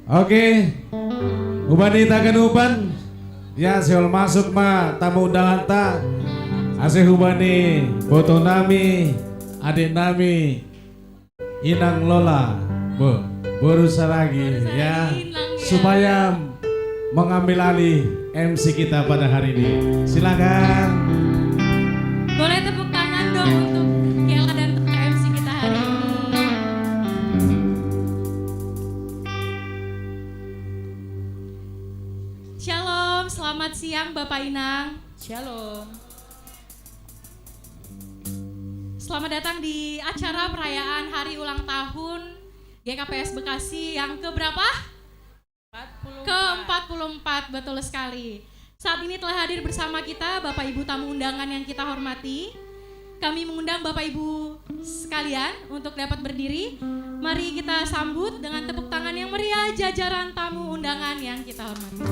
Oke, ubani takan uban. Ya seol masuk ma tamu undangan ta. Asih ubani foto nami, adik nami, Inang Lola, berusaha lagi ya supaya mengambil alih MC kita pada hari ini. Silakan. Boleh tepuk tangan dong untuk Kela dan MC kita hari ini. Shalom, selamat siang Bapak Inang. Shalom. Selamat datang di acara perayaan hari ulang tahun GKPS Bekasi yang keberapa? 44. Ke-44, betul sekali. Saat ini telah hadir bersama kita Bapak Ibu tamu undangan yang kita hormati. Kami mengundang Bapak Ibu sekalian untuk dapat berdiri. Mari kita sambut dengan tepuk tangan yang meriah jajaran tamu undangan yang kita hormati.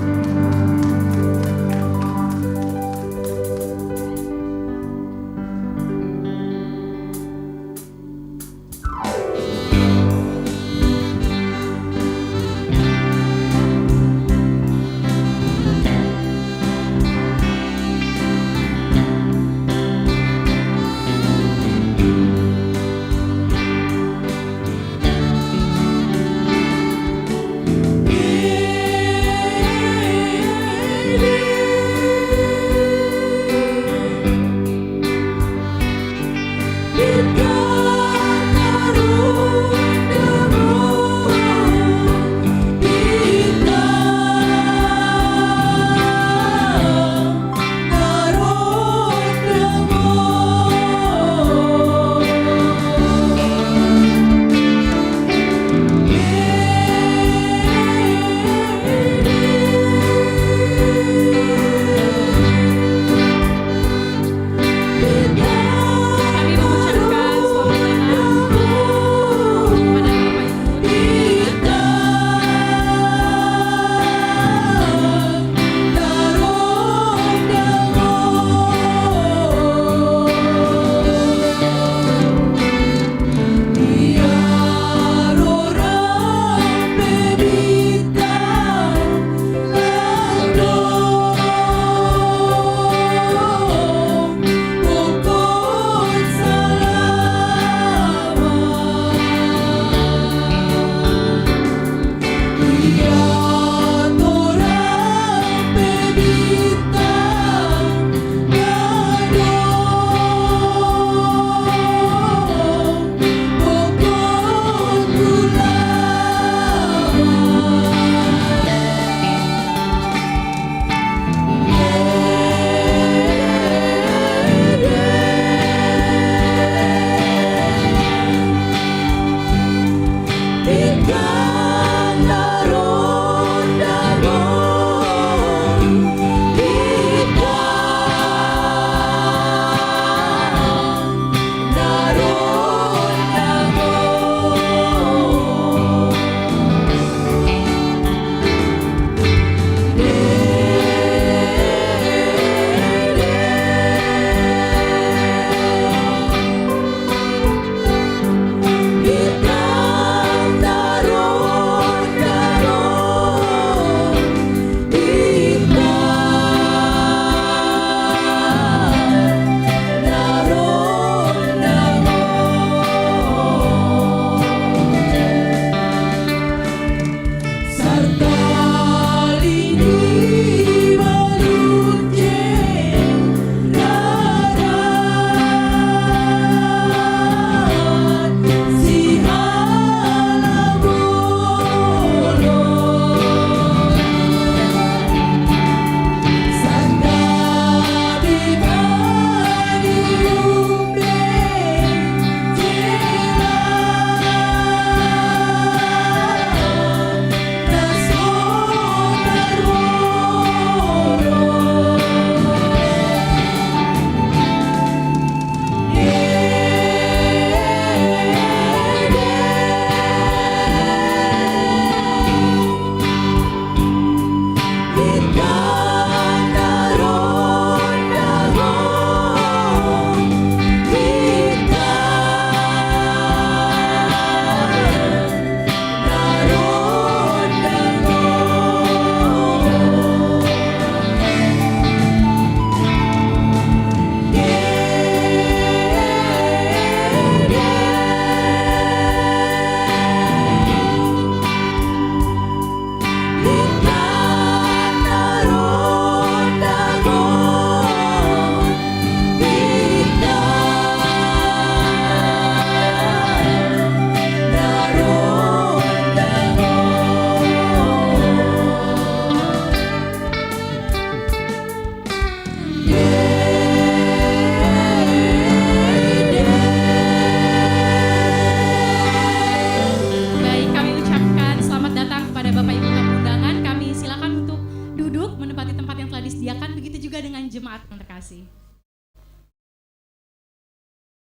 kasih.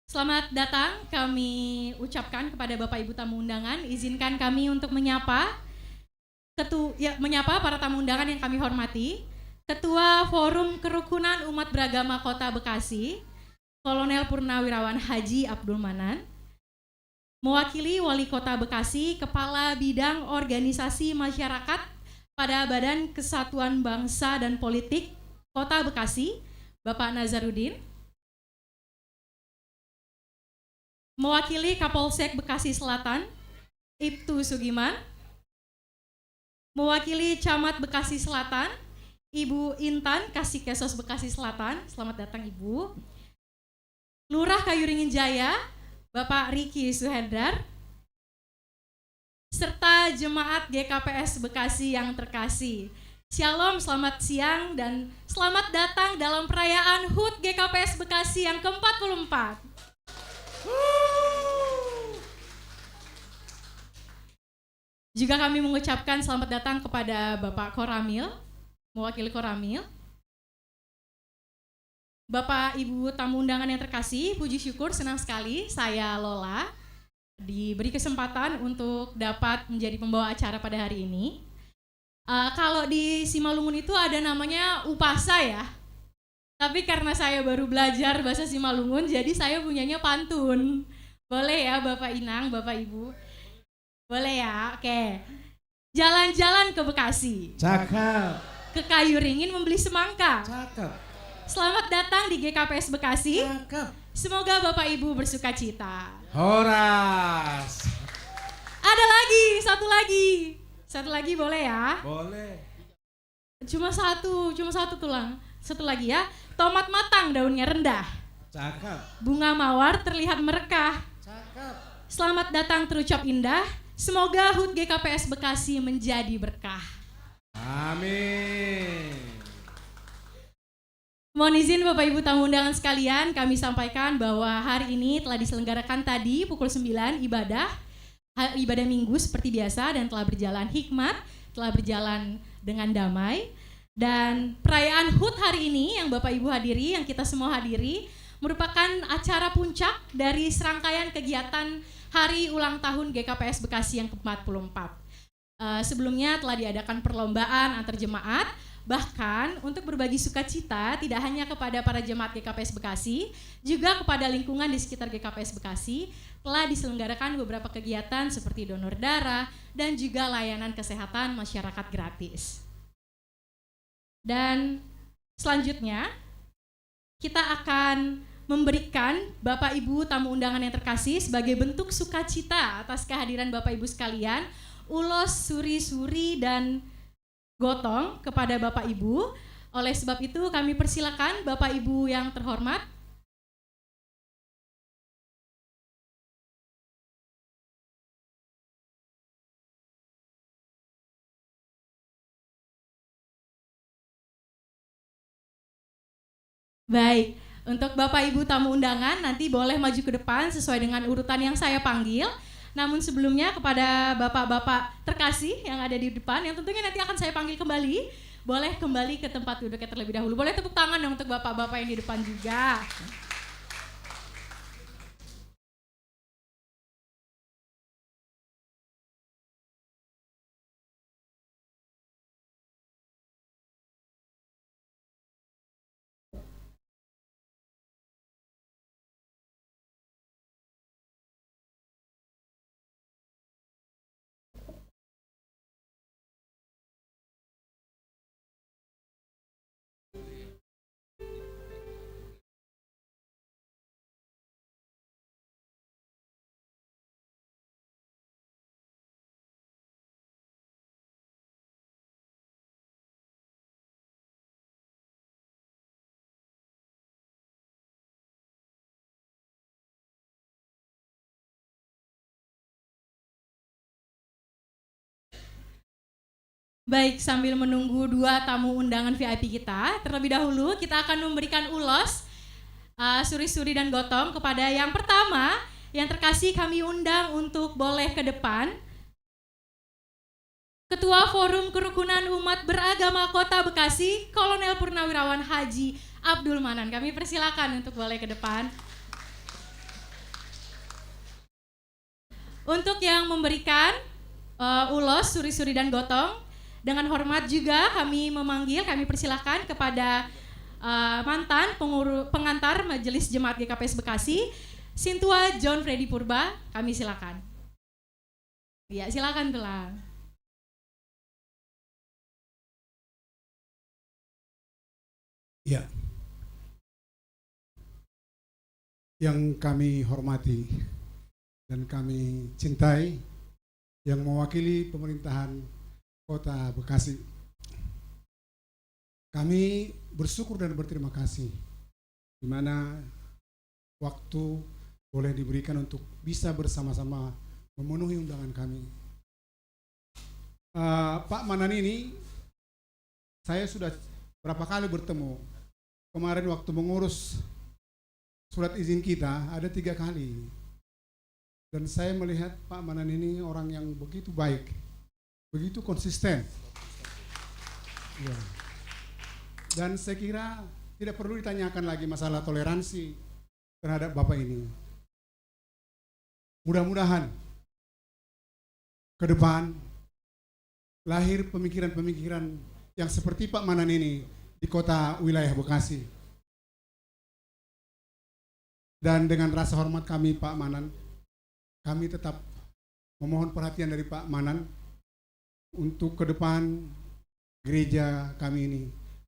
Selamat datang kami ucapkan kepada Bapak Ibu tamu undangan. Izinkan kami untuk menyapa para tamu undangan yang kami hormati. Ketua Forum Kerukunan Umat Beragama Kota Bekasi, Kolonel Purnawirawan Haji Abdul Manan. Mewakili Wali Kota Bekasi, Kepala Bidang Organisasi Masyarakat pada Badan Kesatuan Bangsa dan Politik Kota Bekasi, Bapak Nazarudin. Mewakili Kapolsek Bekasi Selatan, Ibtu Sugiman. Mewakili Camat Bekasi Selatan, Ibu Intan Kasikesos Bekasi Selatan. Selamat datang Ibu. Lurah Kayuringin Jaya, Bapak Riki Suhendar. Serta jemaat GKPS Bekasi yang terkasih. Shalom, selamat siang dan selamat datang dalam perayaan HUT GKPS Bekasi yang ke-44. Juga kami mengucapkan selamat datang kepada Bapak Koramil, mewakili Koramil. Bapak Ibu tamu undangan yang terkasih, puji syukur senang sekali saya Lola diberi kesempatan untuk dapat menjadi pembawa acara pada hari ini. Kalau di Simalungun itu ada namanya upasa ya. Tapi karena saya baru belajar bahasa Simalungun, jadi saya punyanya pantun. Boleh ya Bapak Inang, Bapak Ibu? Boleh ya, oke. Jalan-jalan ke Bekasi. Cakep. Ke Kayuringin membeli semangka. Cakep. Selamat datang di GKPS Bekasi. Cakep. Semoga Bapak Ibu bersuka cita. Horas. Ada lagi, satu lagi. Satu lagi boleh ya? Boleh. Cuma satu tulang. Satu lagi ya. Tomat matang daunnya rendah. Cakep. Bunga mawar terlihat merekah. Cakep. Selamat datang terucap indah. Semoga HUT GKPS Bekasi menjadi berkah. Amin. Mohon izin Bapak Ibu tamu undangan sekalian, kami sampaikan bahwa hari ini telah diselenggarakan tadi pukul 9 ibadah minggu seperti biasa dan telah berjalan hikmat, telah berjalan dengan damai. Dan perayaan HUT hari ini yang Bapak Ibu hadiri, yang kita semua hadiri, merupakan acara puncak dari serangkaian kegiatan Hari Ulang Tahun GKPS Bekasi yang ke-44. Sebelumnya telah diadakan perlombaan antar jemaat, bahkan untuk berbagi sukacita tidak hanya kepada para jemaat GKPS Bekasi, juga kepada lingkungan di sekitar GKPS Bekasi, telah diselenggarakan beberapa kegiatan seperti donor darah dan juga layanan kesehatan masyarakat gratis. Dan selanjutnya kita akan memberikan Bapak Ibu tamu undangan yang terkasih sebagai bentuk sukacita atas kehadiran Bapak Ibu sekalian, ulos suri-suri dan gotong kepada Bapak Ibu. Oleh sebab itu kami persilakan Bapak Ibu yang terhormat baik. Untuk Bapak Ibu tamu undangan nanti boleh maju ke depan sesuai dengan urutan yang saya panggil. Namun sebelumnya kepada Bapak-Bapak terkasih yang ada di depan yang tentunya nanti akan saya panggil kembali, boleh kembali ke tempat duduknya terlebih dahulu. Boleh tepuk tangan dong untuk Bapak-Bapak yang di depan juga. Baik, sambil menunggu dua tamu undangan VIP kita, terlebih dahulu kita akan memberikan ulos suri-suri dan gotong kepada yang pertama, yang terkasih kami undang untuk boleh ke depan. Ketua Forum Kerukunan Umat Beragama Kota Bekasi, Kolonel Purnawirawan Haji Abdul Manan. Kami persilakan untuk boleh ke depan. Untuk yang memberikan ulos, suri-suri dan gotong, dengan hormat juga kami persilakan kepada mantan pengantar Majelis Jemaat GKPS Bekasi, Sintua John Freddy Purba, kami silakan. Ya, silakan tulang. Ya, yang kami hormati dan kami cintai, yang mewakili pemerintahan Kota Bekasi, kami bersyukur dan berterima kasih di mana waktu boleh diberikan untuk bisa bersama-sama memenuhi undangan kami. Pak Manan ini saya sudah berapa kali bertemu. Kemarin waktu mengurus surat izin kita ada 3 kali. Dan saya melihat Pak Manan ini orang yang begitu baik, begitu konsisten. Ya. Dan saya kira tidak perlu ditanyakan lagi masalah toleransi terhadap Bapak ini. Mudah-mudahan ke depan lahir pemikiran-pemikiran yang seperti Pak Manan ini di kota wilayah Bekasi. Dan dengan rasa hormat kami Pak Manan, kami tetap memohon perhatian dari Pak Manan untuk ke depan gereja kami ini.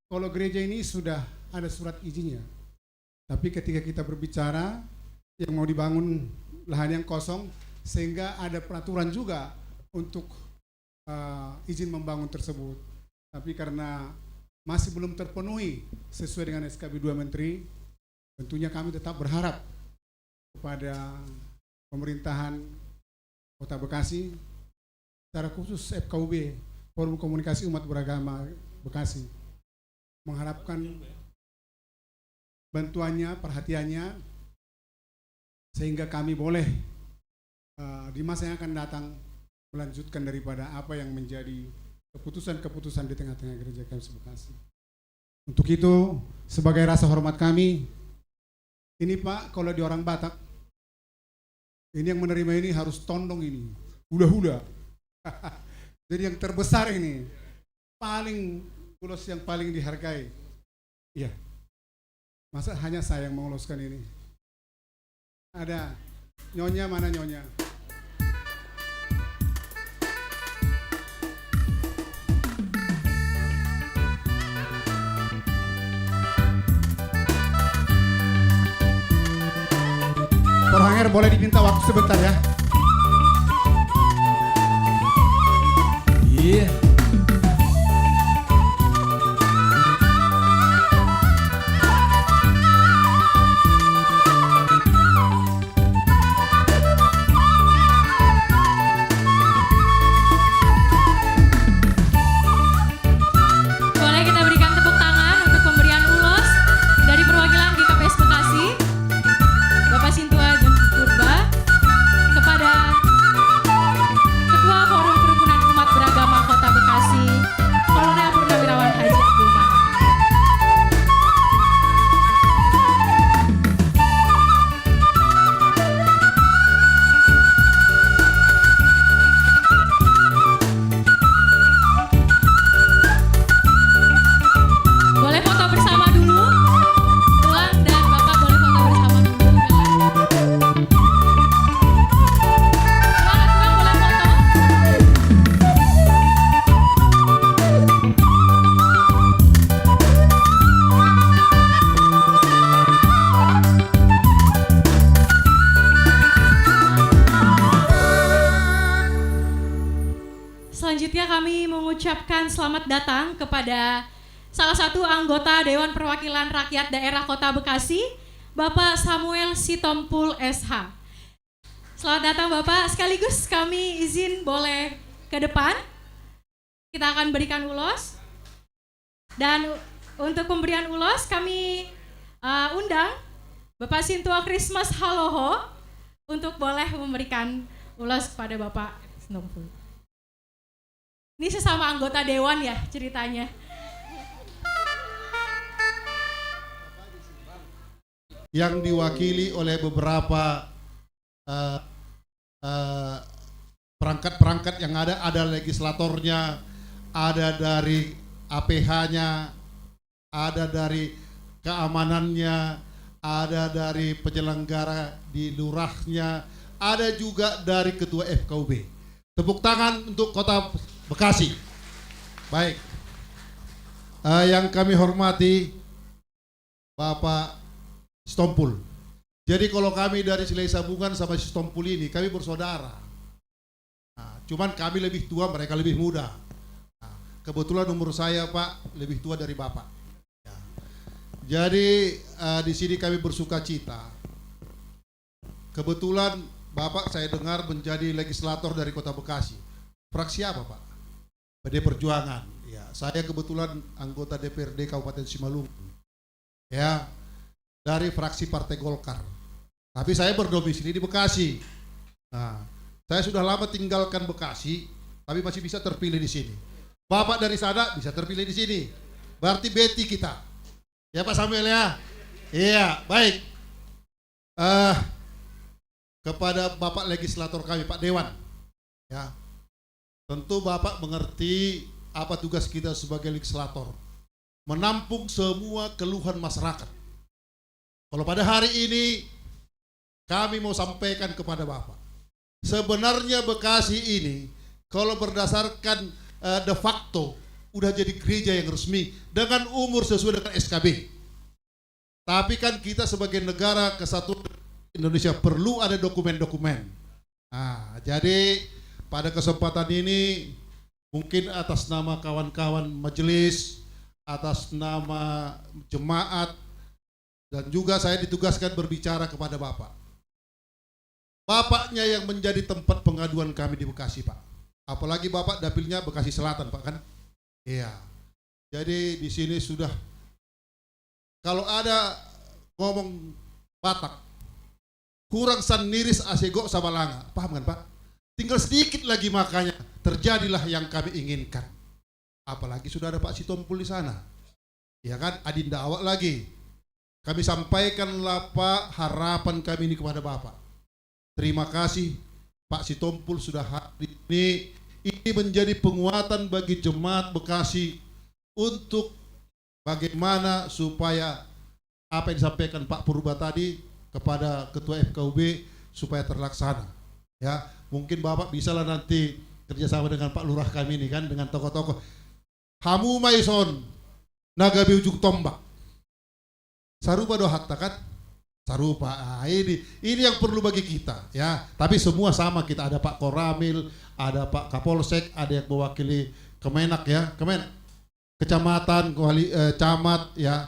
Kalau gereja ini sudah ada surat izinnya, tapi ketika kita berbicara yang mau dibangun lahan yang kosong, sehingga ada peraturan juga untuk izin membangun tersebut. Tapi karena masih belum terpenuhi sesuai dengan SKB 2 Menteri, tentunya kami tetap berharap kepada pemerintahan Kota Bekasi, secara khusus FKUB, Forum Komunikasi Umat Beragama Bekasi, mengharapkan bantuannya, perhatiannya, sehingga kami boleh di masa yang akan datang melanjutkan daripada apa yang menjadi keputusan-keputusan di tengah-tengah gereja KMS Bekasi. Untuk itu, sebagai rasa hormat kami, ini Pak, kalau di orang Batak, ini yang menerima ini harus tondong ini, hula-hula. Jadi yang terbesar ini, paling ulos yang paling dihargai. Iya. Masa hanya saya yang menguloskan ini? Ada nyonya, mana nyonya? Perhanger boleh diminta waktu sebentar ya. Iya. Boleh kita berikan tepuk tangan untuk pemberian ulos dari perwakilan GKPS Bekasi, Bapak Sintua John Purba, kepada Ketua Forum Kerukunan Umat Beragama Kota Bekasi, Kolonel Purnawirawan Haji Abdul Manan. Boleh foto bersama dulu, Tulang dan Bapak boleh foto bersama dulu. Tulang boleh foto. Selanjutnya kami mengucapkan selamat datang kepada salah satu anggota Dewan Perwakilan Rakyat Daerah Kota Bekasi, Bapak Samuel Sitompul SH. Selamat datang Bapak, sekaligus kami izin boleh ke depan. Kita akan berikan ulos. Dan untuk pemberian ulos kami undang Bapak Sintua Christmas Haloho untuk boleh memberikan ulos kepada Bapak Sitompul. Ini sesama anggota dewan ya ceritanya. yang diwakili oleh beberapa perangkat-perangkat yang ada legislatornya, ada dari APH-nya, ada dari keamanannya, ada dari penyelenggara di lurahnya, ada juga dari ketua FKUB. Tepuk tangan untuk Kota Bekasi. Baik. Yang kami hormati Bapak Sitompul. Jadi kalau kami dari Silai Sabungan sama Sitompul ini, kami bersaudara. Nah, cuman kami lebih tua, mereka lebih muda. Nah, kebetulan umur saya Pak lebih tua dari Bapak. Ya. Jadi di sini kami bersuka cita. Kebetulan Bapak saya dengar menjadi legislator dari Kota Bekasi. Fraksi apa Pak? PD Perjuangan. Ya, saya kebetulan anggota DPRD Kabupaten Simalungun. Ya, dari fraksi Partai Golkar. Tapi saya berdomisili di Bekasi. Nah, saya sudah lama tinggalkan Bekasi, tapi masih bisa terpilih di sini. Bapak dari sana bisa terpilih di sini. Berarti beti kita. Ya Pak Samuel ya. Iya, baik. Kepada Bapak legislator kami, Pak Dewan. Ya. Tentu Bapak mengerti apa tugas kita sebagai legislator. Menampung semua keluhan masyarakat. Kalau pada hari ini kami mau sampaikan kepada Bapak, sebenarnya Bekasi ini kalau berdasarkan de facto udah jadi gereja yang resmi dengan umur sesuai dengan SKB. Tapi kan kita sebagai negara kesatuan Indonesia perlu ada dokumen-dokumen. Nah, jadi pada kesempatan ini mungkin atas nama kawan-kawan majelis, atas nama jemaat, dan juga saya ditugaskan berbicara kepada Bapak. Bapaknya yang menjadi tempat pengaduan kami di Bekasi, Pak. Apalagi Bapak dapilnya Bekasi Selatan, Pak, kan? Iya. Jadi di sini sudah, kalau ada ngomong Batak, kurang saniris asego sama langa. Paham kan, Pak? Tinggal sedikit lagi makanya terjadilah yang kami inginkan. Apalagi sudah ada Pak Sitompul di sana. Ya kan, adinda awak lagi. Kami sampaikanlah Pak harapan kami ini kepada Bapak. Terima kasih Pak Sitompul sudah hadir ini. Ini menjadi penguatan bagi jemaat Bekasi untuk bagaimana supaya apa yang disampaikan Pak Purba tadi kepada Ketua FKUB supaya terlaksana. Ya, mungkin Bapak bisalah nanti kerjasama dengan Pak Lurah kami ini kan, dengan tokoh-tokoh. Hamu Maison Nagabi ujung tombak. Sarupa doa hatta kan? Sarupa. Ah, ini yang perlu bagi kita ya. Tapi semua sama, kita ada Pak Koramil, ada Pak Kapolsek, ada yang mewakili Kemenak ya, Kecamatan, Camat ya.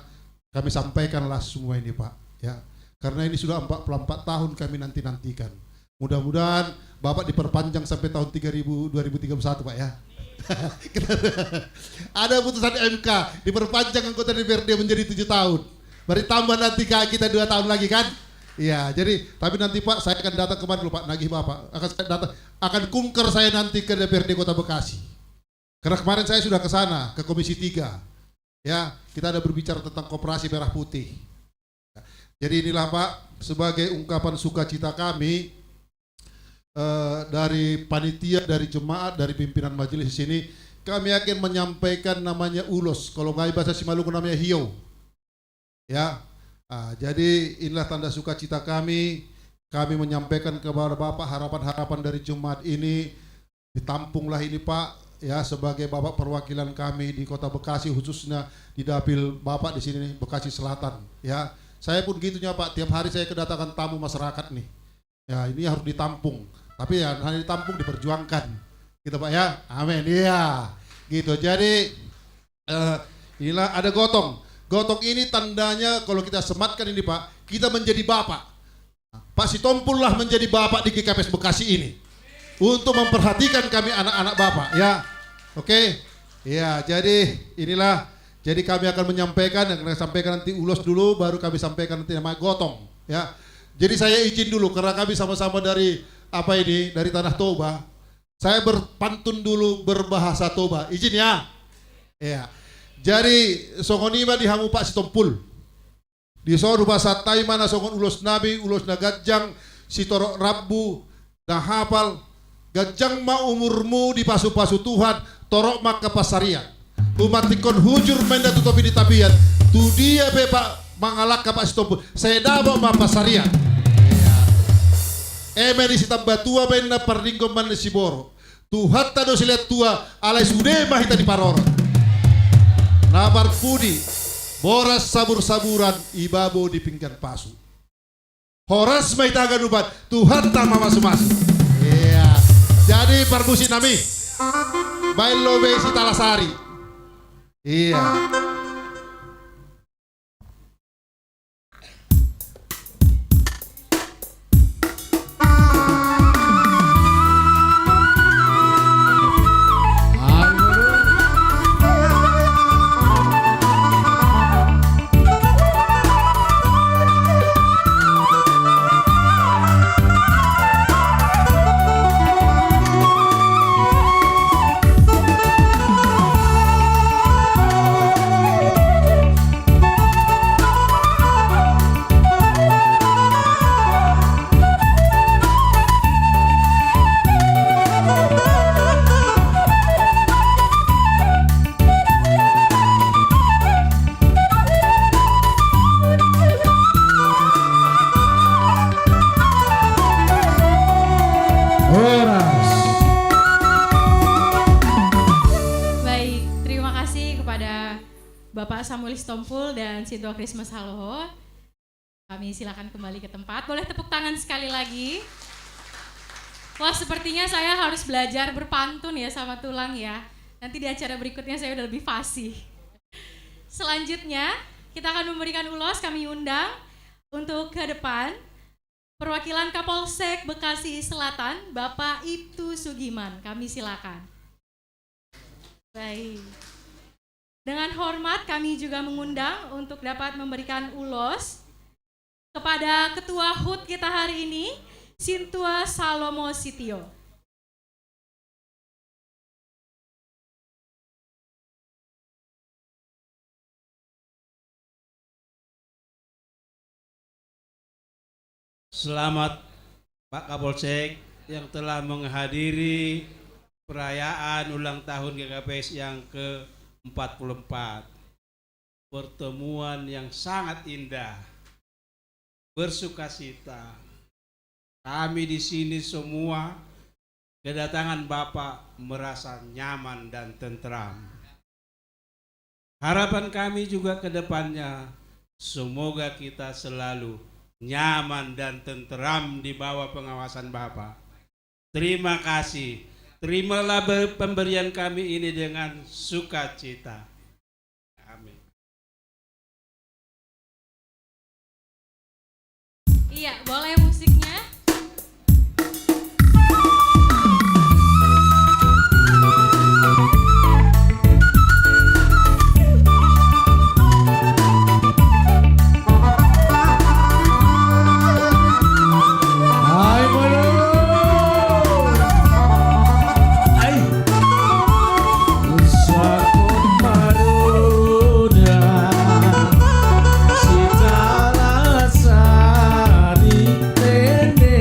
Kami sampaikanlah semua ini Pak ya. Karena ini sudah 44 tahun kami nantikan. Mudah-mudahan Bapak diperpanjang sampai tahun 2031 Pak ya. Ada putusan MK diperpanjang anggota DPRD menjadi 7 tahun. Berarti tambah nanti kita 2 tahun lagi kan? Iya, jadi tapi nanti Pak saya akan datang kemana dulu Pak, nagih Bapak. Akan kunker saya nanti ke DPRD Kota Bekasi. Karena kemarin saya sudah ke sana, ke Komisi 3. Ya, kita ada berbicara tentang Koperasi Merah Putih. Jadi inilah Pak, sebagai ungkapan sukacita kami dari panitia, dari jemaat, dari pimpinan majelis di sini, kami akan menyampaikan namanya ulos. Kalau nggak bahasa Simalungun namanya hiyo. Ya, jadi inilah tanda sukacita kami. Kami menyampaikan kepada Bapak harapan-harapan dari jemaat ini. Ditampunglah ini Pak, ya sebagai Bapak perwakilan kami di Kota Bekasi, khususnya di dapil Bapak di sini Bekasi Selatan. Ya, saya pun gitunya Pak. Tiap hari saya kedatangan tamu masyarakat nih. Ya, ini harus ditampung. Tapi ya hanya ditampung, diperjuangkan. Gitu Pak ya. Amin. Iya. Gitu. Jadi inilah ada gotong. Gotong ini tandanya kalau kita sematkan ini Pak, kita menjadi bapak. Pak Sitompul lah menjadi bapak di GKPS Bekasi ini. Untuk memperhatikan kami anak-anak Bapak ya. Oke. Ya, jadi inilah. Jadi kami akan menyampaikan, yang kami sampaikan nanti ulos dulu, baru kami sampaikan nanti nama gotong ya. Jadi saya izin dulu karena kami sama-sama dari dari Tanah Toba. Saya berpantun dulu berbahasa Toba. Izin ya. Iya. Jadi songonima dihamu Pak Sitompul. Di sono basa taimana songon ulos nabi, ulos na gajang, si torok rabbu, na hafal, gajang ma umurmu di pasu-pasu Tuhan, torok ma kapasarian. Umatikon hujur menda tutopi di tabian, tu dia bepa mangalak kapas tompu, saya dabo ma pasarian. Emeri si tambatua benna pardingko man si boro. Tuhan tado silet tua alai sude mahita di paror. Nabar pudi boras sabur-saburan ibabo di pinggan pasu. Horas mahita ganubat Tuhan tak masu-masu. Iya. Jadi perbusi nami. Bailo besi talasari. Iya. Baik, terima kasih kepada Bapak Samuel Stompul dan Sintua Christmas Haloho. Kami silakan kembali ke tempat. Boleh tepuk tangan sekali lagi. Wah, sepertinya saya harus belajar berpantun ya sama tulang ya. Nanti di acara berikutnya saya udah lebih fasih. Selanjutnya, kita akan memberikan ulos. Kami undang untuk ke depan perwakilan Kapolsek Bekasi Selatan, Bapak Ibtu Sugiman. Kami silakan. Baik. Dengan hormat kami juga mengundang untuk dapat memberikan ulos kepada Ketua HUT kita hari ini, Sintua Salomo Sitio. Selamat Pak Kapolsek yang telah menghadiri perayaan ulang tahun GKPS yang ke-44. Pertemuan yang sangat indah, bersukacita. Kami di sini semua kedatangan Bapak merasa nyaman dan tentram. Harapan kami juga ke depannya, semoga kita selalu nyaman dan tentram di bawah pengawasan Bapak. Terima kasih. Terimalah pemberian kami ini dengan sukacita. Amin. Iya, boleh musiknya. Sitala sari tene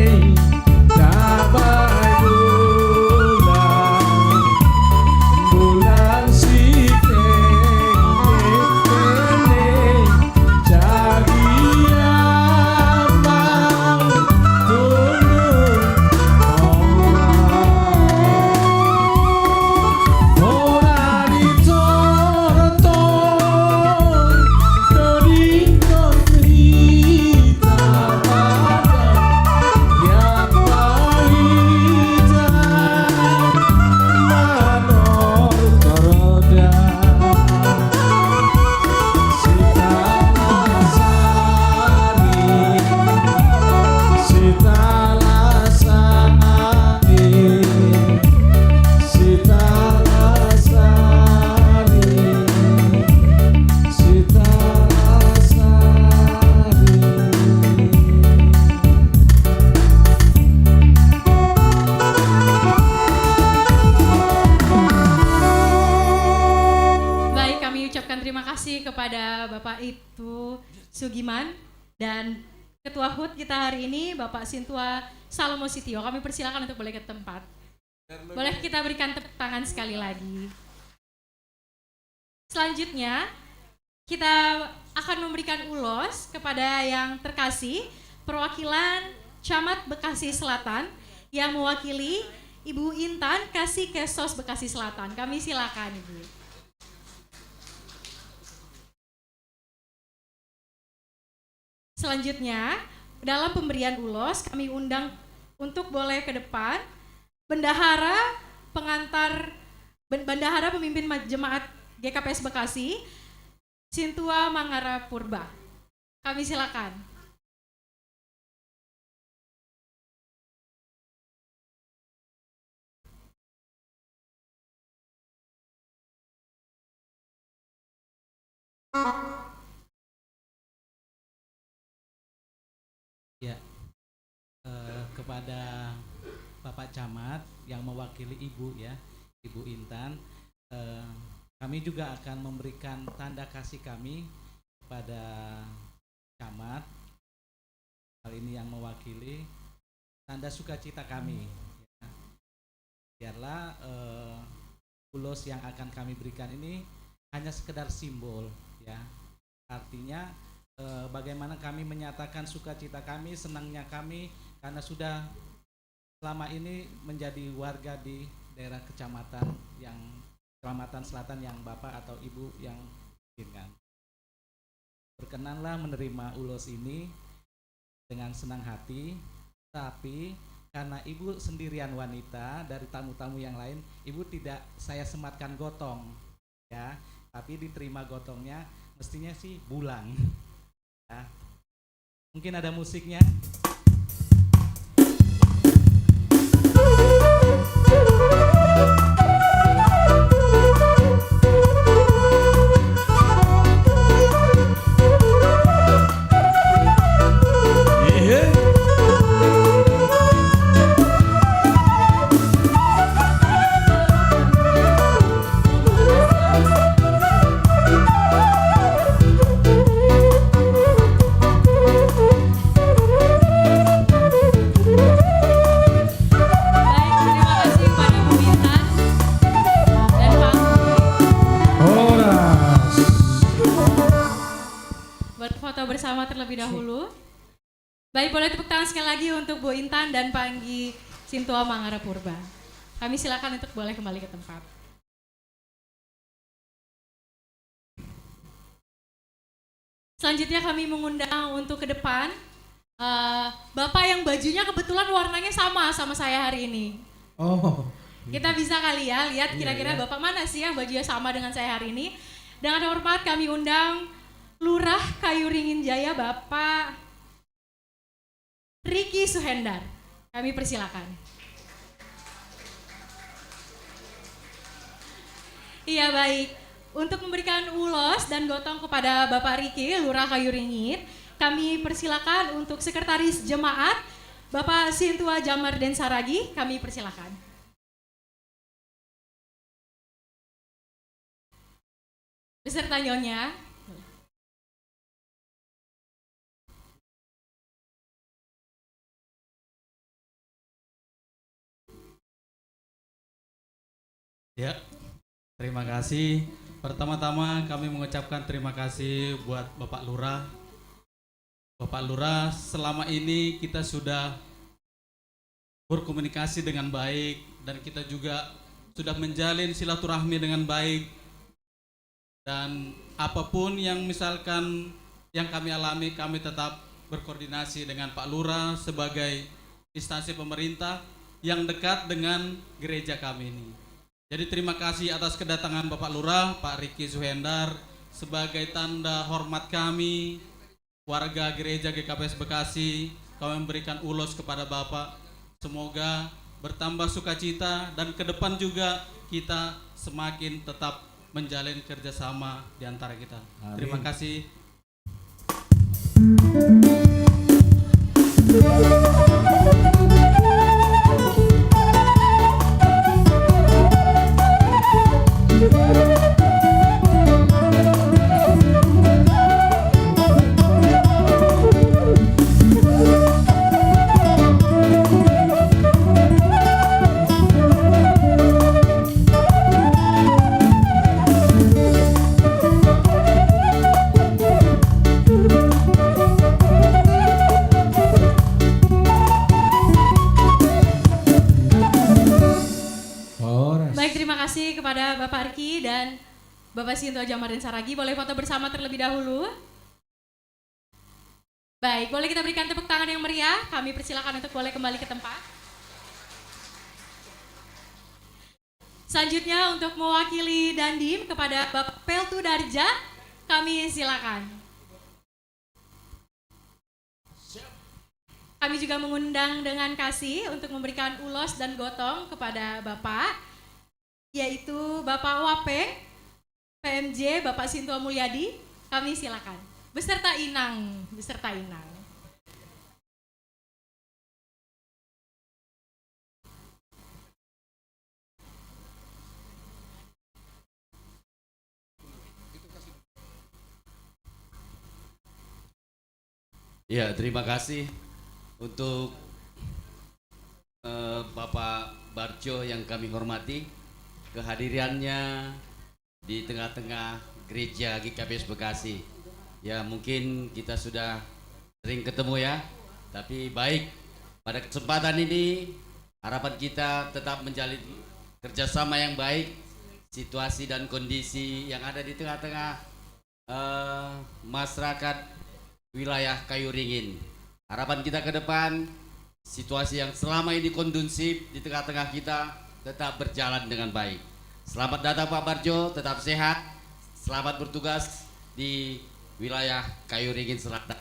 ucapkan terima kasih kepada Bapak Ibtu Sugiman dan Ketua HUT kita hari ini, Bapak Sintua Salomo Sitio. Kami persilakan untuk boleh ke tempat. Boleh kita berikan tepuk tangan sekali lagi. Selanjutnya, kita akan memberikan ulos kepada yang terkasih, perwakilan Camat Bekasi Selatan yang mewakili Ibu Intan Kasih Kesos Bekasi Selatan. Kami silakan, Ibu. Selanjutnya, dalam pemberian ulos kami undang untuk boleh ke depan Bendahara pemimpin jemaat GKPS Bekasi, Sintua Mangara Purba. Kami silakan. Ya, kepada Bapak Camat yang mewakili Ibu ya, Ibu Intan, kami juga akan memberikan tanda kasih kami kepada Camat. Hal ini yang mewakili tanda sukacita kami. Ya. Biarlah ulos yang akan kami berikan ini hanya sekedar simbol, ya. Artinya bagaimana kami menyatakan sukacita kami, senangnya kami karena sudah selama ini menjadi warga di daerah kecamatan Selatan yang Bapak atau Ibu yang inginkan. Berkenanlah menerima ulos ini dengan senang hati, tapi karena Ibu sendirian wanita dari tamu-tamu yang lain, Ibu tidak saya sematkan gotong, ya, tapi diterima gotongnya mestinya sih bulang. Ya. Mungkin ada musiknya. Bersama terlebih dahulu. Baik, boleh tepuk tangan sekali lagi untuk Bu Intan dan Panggi Sintua Mangara Purba. Kami silakan untuk boleh kembali ke tempat. Selanjutnya kami mengundang untuk ke depan Bapak yang bajunya kebetulan warnanya sama saya hari ini. Oh. Kita bisa kali ya lihat kira-kira iya. Bapak mana sih yang bajunya sama dengan saya hari ini. Dengan hormat kami undang Lurah Kayu Ringin Jaya Bapak Riki Suhendar. Kami persilakan. Iya, baik. Untuk memberikan ulos dan gotong kepada Bapak Riki, Lurah Kayu Ringin, kami persilakan untuk Sekretaris Jemaat Bapak Sintua Jamar Den Saragi, kami persilakan. Beserta nyonya. Ya, terima kasih. Pertama-tama kami mengucapkan terima kasih buat Bapak Lurah. Bapak Lurah, selama ini kita sudah berkomunikasi dengan baik dan kita juga sudah menjalin silaturahmi dengan baik. Dan apapun yang misalkan yang kami alami, kami tetap berkoordinasi dengan Pak Lurah sebagai instansi pemerintah yang dekat dengan gereja kami ini. Jadi terima kasih atas kedatangan Bapak Lurah, Pak Riki Suhendar, sebagai tanda hormat kami, warga gereja GKPS Bekasi, kami memberikan ulos kepada Bapak. Semoga bertambah sukacita dan ke depan juga kita semakin tetap menjalin kerjasama di antara kita. Amin. Terima kasih. Bapak Sinto Jamar dan Saragi, boleh foto bersama terlebih dahulu. Baik, boleh kita berikan tepuk tangan yang meriah. Kami persilakan untuk boleh kembali ke tempat. Selanjutnya untuk mewakili Dandim kepada Bapak Peltu Darja, kami silakan. Kami juga mengundang dengan kasih untuk memberikan ulos dan gotong kepada Bapak, yaitu Bapak Wape, PMJ, Bapak Sinto Mulyadi, kami silakan. Beserta inang. Ya, terima kasih untuk Bapak Barjo yang kami hormati, kehadirannya di tengah-tengah gereja GKPS Bekasi. Ya, mungkin kita sudah sering ketemu ya, tapi baik, pada kesempatan ini harapan kita tetap menjalin kerjasama yang baik. Situasi dan kondisi yang ada di tengah-tengah masyarakat wilayah Kayu Ringin. Harapan kita ke depan, situasi yang selama ini kondusif di tengah-tengah kita tetap berjalan dengan baik. Selamat datang Pak Barjo, tetap sehat, selamat bertugas di wilayah Kayu Ringin Selatan.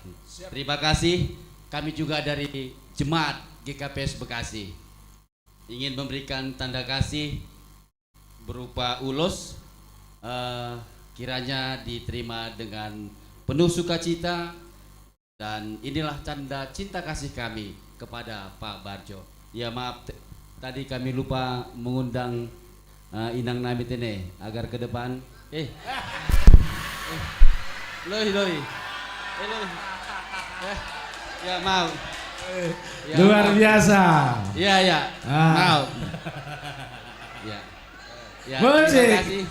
Terima kasih. Kami juga dari Jemaat GKPS Bekasi ingin memberikan tanda kasih berupa ulos, kiranya diterima dengan penuh sukacita. Dan inilah tanda cinta kasih kami kepada Pak Barjo. Ya maaf, tadi kami lupa mengundang Inang Namit ini agar ke depan. Loi. Ya maaf. Ya, Luar maaf. biasa. Ya. Maaf. Ya. Musik. Terima kasih.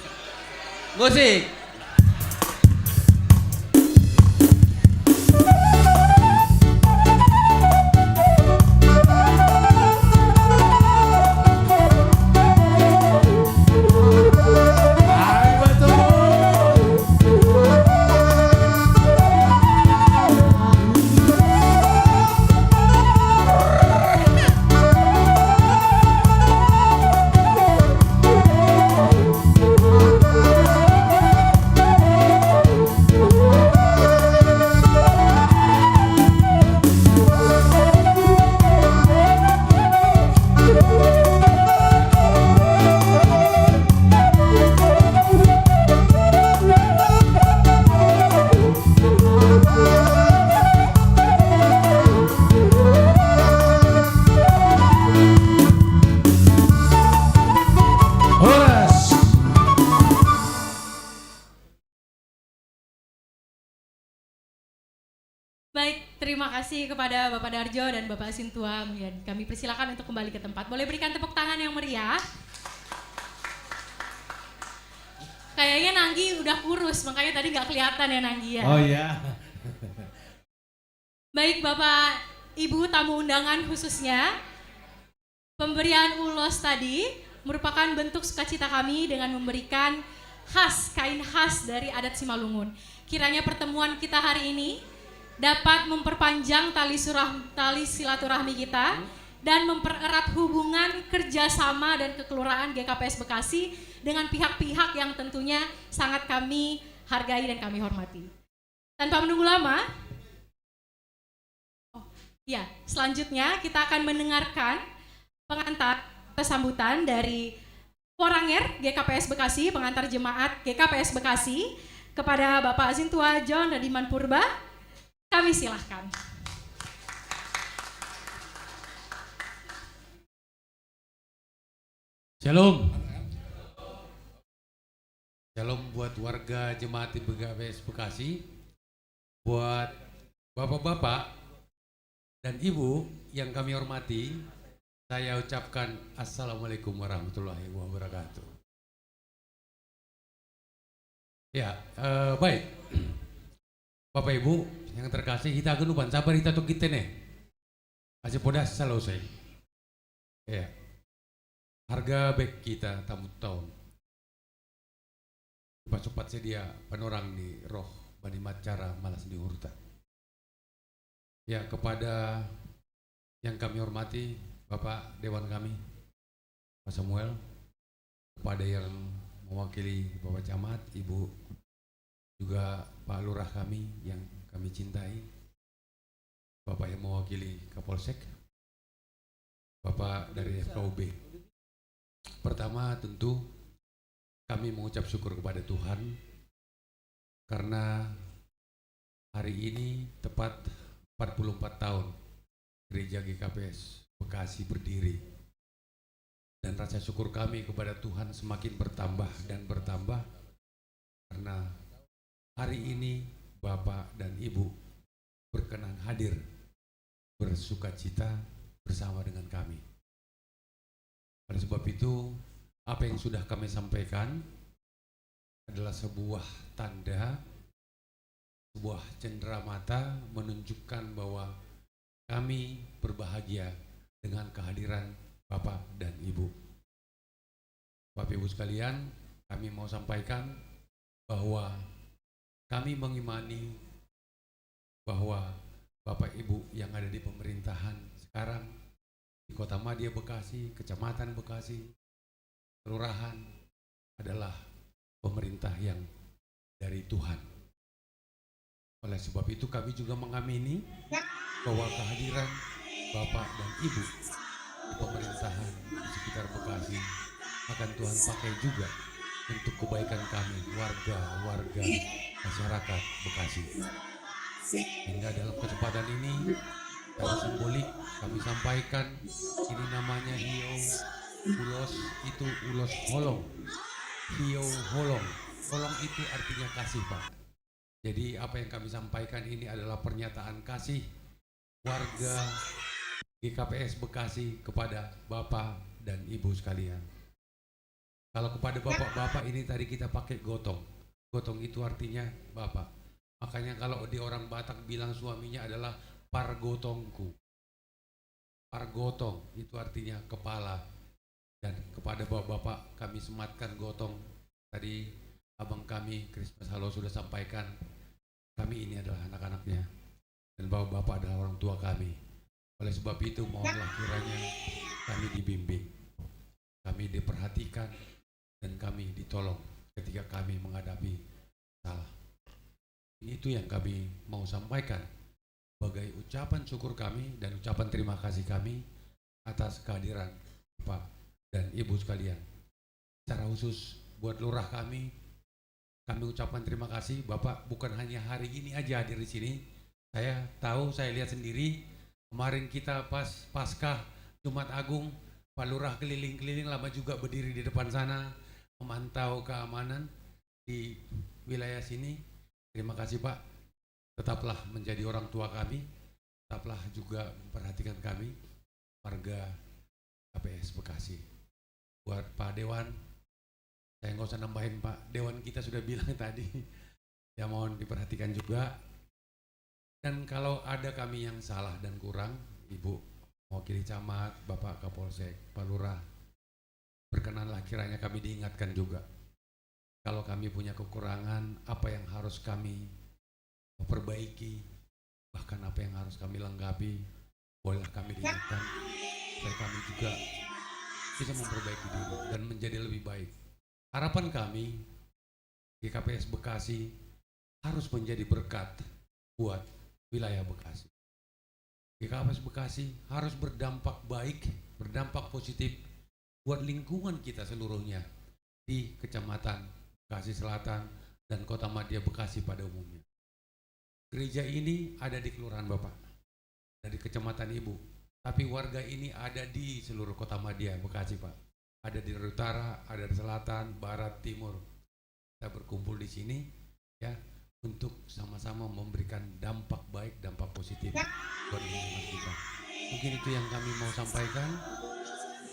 Musik. Baik, terima kasih kepada Bapak Darjo dan Bapak Sintua Mulyadi. Kami persilakan untuk kembali ke tempat. Boleh berikan tepuk tangan yang meriah. Kayaknya Nanggi udah kurus, makanya tadi nggak kelihatan ya Nanggi ya. Oh iya. Baik Bapak, Ibu tamu undangan khususnya, pemberian ulos tadi merupakan bentuk sukacita kami dengan memberikan kain khas dari adat Simalungun. Kiranya pertemuan kita hari ini dapat memperpanjang tali silaturahmi kita dan mempererat hubungan kerjasama dan kekelurahan GKPS Bekasi dengan pihak-pihak yang tentunya sangat kami hargai dan kami hormati. Tanpa menunggu lama, selanjutnya kita akan mendengarkan pengantar sambutan dari Poranger GKPS Bekasi, pengantar jemaat GKPS Bekasi kepada Bapak Sintua John Radiman Purba. Kami silahkan. Shalom. Shalom buat warga jemaat di GKPS Bekasi, buat bapak-bapak dan ibu yang kami hormati, saya ucapkan Assalamualaikum warahmatullahi wabarakatuh. Ya, baik. Bapak Ibu yang terkasih, kita akan lupa sabar kita tuh kita nih. Aja podas selesai. Ya. Harga baik kita tamu tahun. cepat sedia penorang di roh bani macara malas diurta. Ya, kepada yang kami hormati Bapak Dewan kami, Pak Samuel, kepada yang mewakili Bapak Camat, Ibu, juga Pak Lurah kami yang kami cintai, Bapak yang mewakili Kapolsek, Bapak dari FKUB. Pertama tentu kami mengucap syukur kepada Tuhan karena hari ini tepat 44 tahun Gereja GKPS Bekasi berdiri, dan rasa syukur kami kepada Tuhan semakin bertambah dan bertambah karena hari ini Bapak dan Ibu berkenan hadir bersukacita bersama dengan kami. Oleh sebab itu, apa yang sudah kami sampaikan adalah sebuah tanda, sebuah cenderamata menunjukkan bahwa kami berbahagia dengan kehadiran Bapak dan Ibu. Bapak Ibu sekalian, kami mau sampaikan bahwa kami mengimani bahwa Bapak Ibu yang ada di pemerintahan sekarang di Kota Madia Bekasi, Kecamatan Bekasi, Kelurahan adalah pemerintah yang dari Tuhan. Oleh sebab itu kami juga mengamini bahwa kehadiran Bapak dan Ibu di pemerintahan di sekitar Bekasi akan Tuhan pakai juga untuk kebaikan kami, warga-warga masyarakat Bekasi. Sehingga dalam kesempatan ini secara simbolik kami sampaikan ini namanya Hiyo Ulos, itu Ulos Holong. Hiyo Holong, Holong itu artinya kasih, Pak. Jadi apa yang kami sampaikan ini adalah pernyataan kasih warga GKPS Bekasi kepada Bapak dan Ibu sekalian. Kalau kepada bapak-bapak ini tadi kita pakai gotong. Gotong itu artinya bapak. Makanya kalau di orang Batak bilang suaminya adalah pargotongku. Pargotong itu artinya kepala. Dan kepada bapak-bapak kami sematkan gotong. Tadi abang kami Christmas Halo sudah sampaikan, kami ini adalah anak-anaknya dan bapak-bapak adalah orang tua kami. Oleh sebab itu mohonlah kiranya kami dibimbing, kami diperhatikan, dan kami ditolong ketika kami menghadapi salah. Itu yang kami mau sampaikan sebagai ucapan syukur kami dan ucapan terima kasih kami atas kehadiran Bapak dan Ibu sekalian. Secara khusus buat lurah kami ucapkan terima kasih. Bapak bukan hanya hari ini aja hadir di sini. Saya tahu, saya lihat sendiri kemarin kita pas Paskah Jumat Agung, Pak Lurah keliling-keliling lama juga berdiri di depan sana memantau keamanan di wilayah sini. Terima kasih Pak. Tetaplah menjadi orang tua kami, tetaplah juga memperhatikan kami, warga KPS Bekasi. Buat Pak Dewan, saya nggak usah nambahin Pak, Dewan kita sudah bilang tadi, ya mohon diperhatikan juga. Dan kalau ada kami yang salah dan kurang, Ibu mewakili camat, Bapak Kapolsek, Pak Lurah, berkenanlah kiranya kami diingatkan juga. Kalau kami punya kekurangan, apa yang harus kami perbaiki, bahkan apa yang harus kami lengkapi, bolehlah kami diingatkan, supaya kami juga bisa memperbaiki diri dan menjadi lebih baik. Harapan kami di KPS Bekasi harus menjadi berkat buat wilayah Bekasi. GKPS Bekasi harus berdampak baik, berdampak positif buat lingkungan kita seluruhnya di Kecamatan Bekasi Selatan dan Kota Madia Bekasi pada umumnya. Gereja ini ada di Kelurahan Bapak, dari Kecamatan Ibu, tapi warga ini ada di seluruh Kota Madia Bekasi Pak. Ada di utara, ada di selatan, barat, timur. Kita berkumpul di sini ya untuk sama-sama memberikan dampak baik, dampak positif buat lingkungan kita. Mungkin itu yang kami mau sampaikan.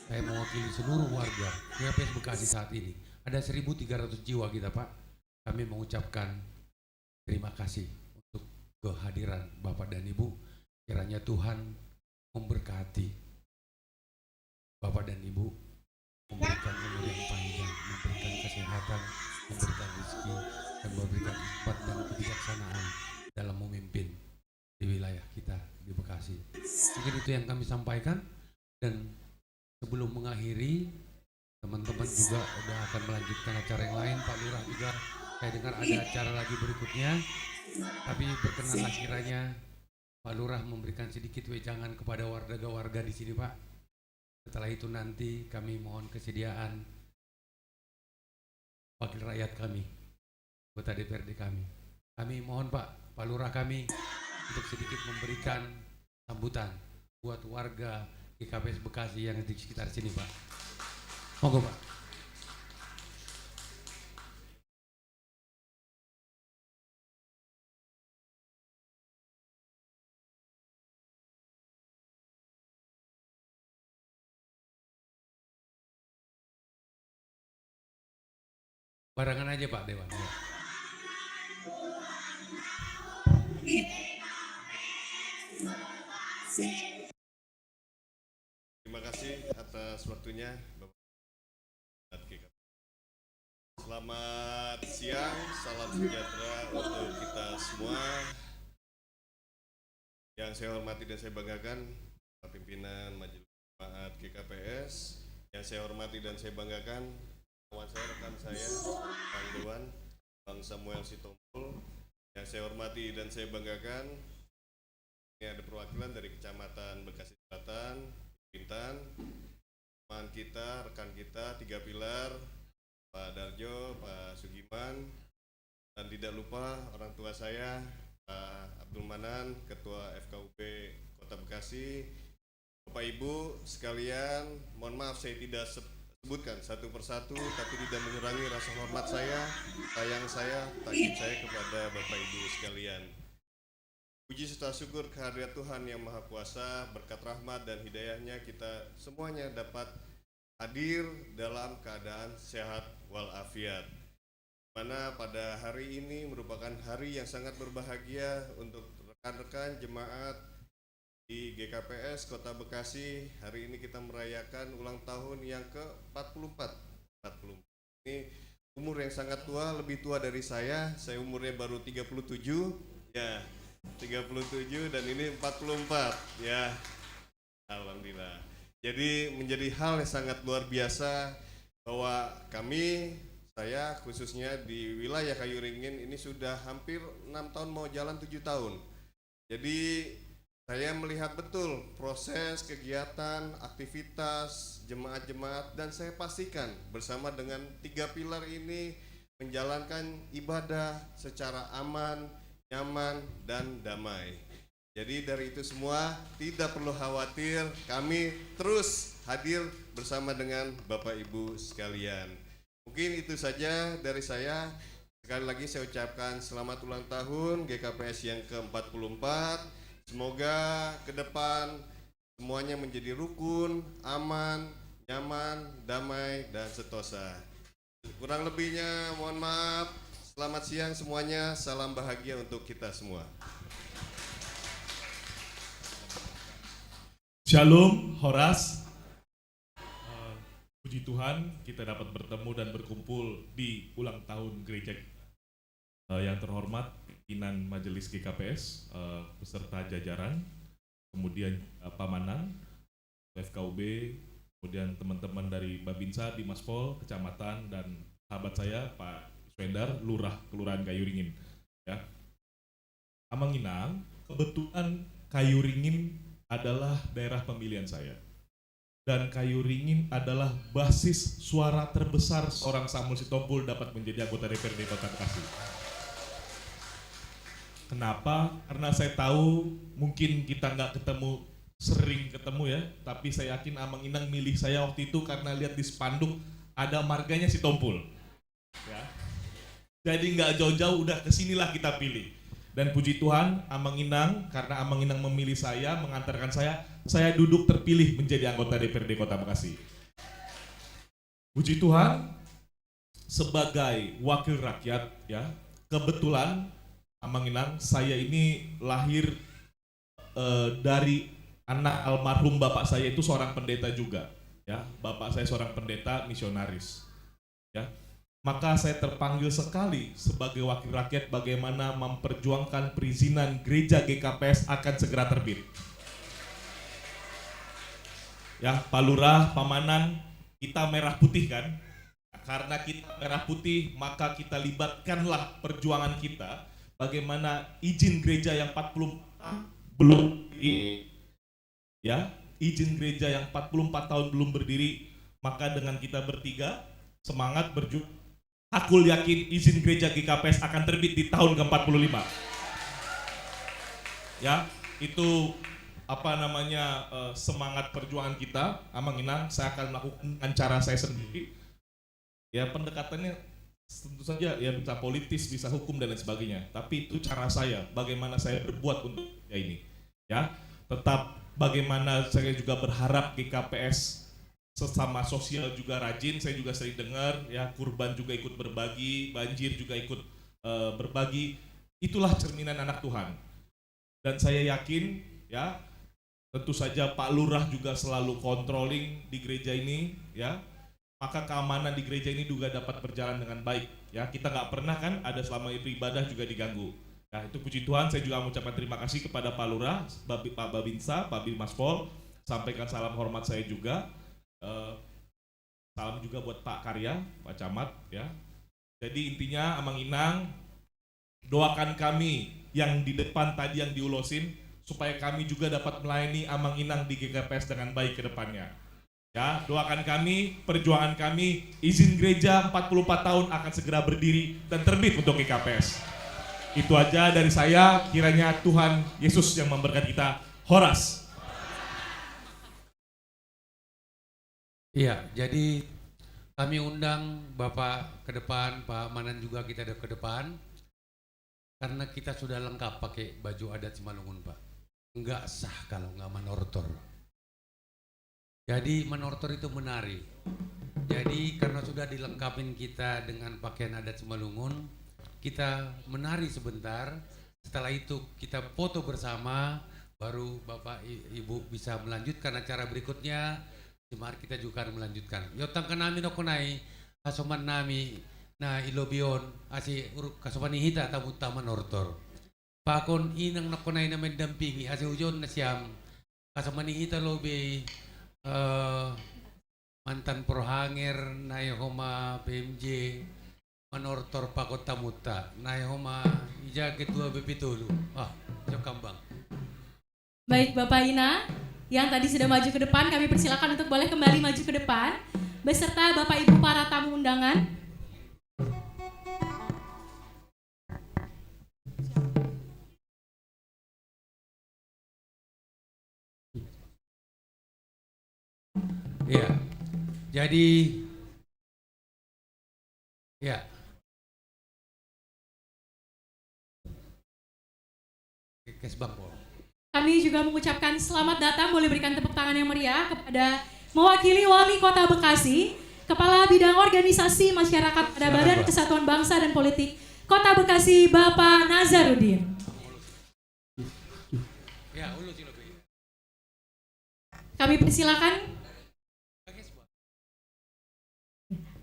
Saya mewakili seluruh warga GKPS Bekasi saat ini. Ada 1.300 jiwa kita Pak. Kami mengucapkan terima kasih untuk kehadiran Bapak dan Ibu. Kiranya Tuhan memberkati Bapak dan Ibu, memberikan umur yang panjang, memberikan kesehatan, memberikan rezeki, Mungkin itu yang kami sampaikan, dan sebelum mengakhiri, teman-teman juga udah akan melanjutkan acara yang lain. Pak Lurah juga saya dengar ada acara lagi berikutnya, tapi berkenanlah kiranya Pak Lurah memberikan sedikit wejangan kepada warga-warga di sini, Pak. Setelah itu nanti kami mohon kesediaan wakil rakyat kami, anggota DPRD kami. Kami mohon Pak Lurah kami untuk sedikit memberikan sambutan buat warga GKPS Bekasi yang di sekitar sini, Pak. Monggo, Pak. Barengan aja Pak Dewan. Ya. Terima kasih atas waktunya, Bapak. Selamat siang, salam sejahtera untuk kita semua. Yang saya hormati dan saya banggakan, Pak Pimpinan Majelis Jemaat GKPS. Yang saya hormati dan saya banggakan, kawan saya, rekan saya, Bang Dewan, Bang Samuel Sitompul. Yang saya hormati dan saya banggakan, ini ada perwakilan dari Kecamatan Bekasi Selatan, Bintan, teman kita, rekan kita, 3 pilar, Pak Darjo, Pak Sugiman, dan tidak lupa orang tua saya, Pak Abdul Manan, Ketua FKUB Kota Bekasi. Bapak Ibu sekalian, mohon maaf saya tidak sebutkan satu persatu, tapi tidak mengurangi rasa hormat saya, sayang saya, takjub saya kepada Bapak Ibu sekalian. Puji serta syukur kehadirat Tuhan Yang Maha Kuasa, berkat rahmat dan hidayahnya kita semuanya dapat hadir dalam keadaan sehat walafiat. Mana pada hari ini merupakan hari yang sangat berbahagia untuk rekan-rekan jemaat di GKPS Kota Bekasi. Hari ini kita merayakan ulang tahun yang ke-44. Ini umur yang sangat tua, lebih tua dari saya umurnya baru 37, ya 37 dan ini 44, ya alhamdulillah. Jadi menjadi hal yang sangat luar biasa bahwa saya khususnya di wilayah Kayuringin ini sudah hampir 6 tahun mau jalan 7 tahun. Jadi saya melihat betul proses kegiatan, aktivitas jemaat-jemaat, dan saya pastikan bersama dengan 3 pilar ini menjalankan ibadah secara aman, nyaman, dan damai. Jadi dari itu semua tidak perlu khawatir, kami terus hadir bersama dengan Bapak Ibu sekalian. Mungkin itu saja dari saya. Sekali lagi saya ucapkan selamat ulang tahun GKPS yang ke-44. Semoga ke depan semuanya menjadi rukun, aman, nyaman, damai, dan sentosa. Kurang lebihnya mohon maaf. Selamat siang semuanya, salam bahagia untuk kita semua. Shalom, Horas. Puji Tuhan, kita dapat bertemu dan berkumpul di ulang tahun gereja yang terhormat, pimpinan Majelis GKPS, beserta jajaran, kemudian Pamanan, FKUB, kemudian teman-teman dari Babinsa, Dimaspol, Kecamatan, dan sahabat saya, Pak Swendar, Lurah, Kelurahan Kayuringin. Ya. Amanginang, kebetulan Kayuringin adalah daerah pemilihan saya. Dan Kayuringin adalah basis suara terbesar seorang Samuel Sitompul dapat menjadi anggota DPRD Kota Bekasi. Kenapa? Karena saya tahu mungkin kita nggak sering ketemu ya, tapi saya yakin Amanginang milih saya waktu itu karena lihat di spanduk ada marganya Sitompul. Ya. Jadi nggak jauh-jauh udah kesinilah kita pilih. Dan puji Tuhan, Amanginang, karena Amanginang memilih saya, mengantarkan saya duduk terpilih menjadi anggota DPRD Kota Bekasi. Puji Tuhan, sebagai wakil rakyat, ya, kebetulan Amanginang, saya ini lahir dari anak almarhum bapak saya itu seorang pendeta juga, ya. Bapak saya seorang pendeta misionaris, ya. Maka saya terpanggil sekali sebagai wakil rakyat bagaimana memperjuangkan perizinan gereja GKPS akan segera terbit. Ya, Pak Lurah, Pamanan, kita merah putih kan? Karena kita merah putih, maka kita libatkanlah perjuangan kita bagaimana izin gereja yang 40 belum berdiri, ya, izin gereja yang 44 tahun belum berdiri, maka dengan kita bertiga semangat berjuang, aku yakin izin gereja GKPS akan terbit di tahun ke-45. Ya, itu semangat perjuangan kita. Amang Inang, saya akan melakukan cara saya sendiri. Ya, pendekatannya tentu saja ya bisa politis, bisa hukum dan lain sebagainya. Tapi itu cara saya, bagaimana saya berbuat untuk ya ini. Ya, tetap bagaimana saya juga berharap GKPS sesama sosial juga rajin. Saya juga sering dengar ya, kurban juga ikut berbagi, banjir juga ikut berbagi. Itulah cerminan anak Tuhan. Dan saya yakin ya, tentu saja Pak Lurah juga selalu controlling di gereja ini ya, maka keamanan di gereja ini juga dapat berjalan dengan baik ya. Kita nggak pernah kan ada selama ibadah juga diganggu. Nah, itu puji Tuhan. Saya juga mengucapkan terima kasih kepada Pak Lurah, Pak Babinsa, Pak Bimaspol. Sampaikan salam hormat saya juga. Salam juga buat Pak Karya, Pak Camat ya. Jadi intinya Amang Inang, doakan kami yang di depan tadi yang diulosin supaya kami juga dapat melayani Amang Inang di GKPS dengan baik ke depannya. Ya, doakan kami, perjuangan kami, izin gereja 44 tahun akan segera berdiri dan terbit untuk GKPS. Itu aja dari saya, kiranya Tuhan Yesus yang memberkati kita. Horas. Iya, jadi kami undang Bapak ke depan, Pak Manan juga kita ada ke depan. Karena kita sudah lengkap pakai baju adat Simalungun, Pak. Enggak sah kalau enggak manortor. Jadi manortor itu menari. Jadi karena sudah dilengkapin kita dengan pakaian adat Simalungun, kita menari sebentar. Setelah itu kita foto bersama, baru Bapak Ibu bisa melanjutkan acara berikutnya. Mari kita juga akan melanjutkan. Yotang kanami no kunai kasoman nami na ilobion asi uruk kasomani hita tamu taman ortor. Pakon inang na kunai na mendampingi asi ujon na siyam kasomani hita lobi mantan prohanger na homa PMJ manortor pakot tamuta na homa ija ketua BP7. Kambang. Baik Bapak Ina, yang tadi sudah maju ke depan, kami persilakan untuk boleh kembali maju ke depan beserta Bapak Ibu para tamu undangan. Iya. Jadi ya. Kesbang. Kami juga mengucapkan selamat datang, boleh berikan tepuk tangan yang meriah kepada mewakili Wali Kota Bekasi, Kepala Bidang Organisasi Masyarakat pada Badan Kesatuan Bangsa dan Politik Kota Bekasi, Bapak Nazarudin.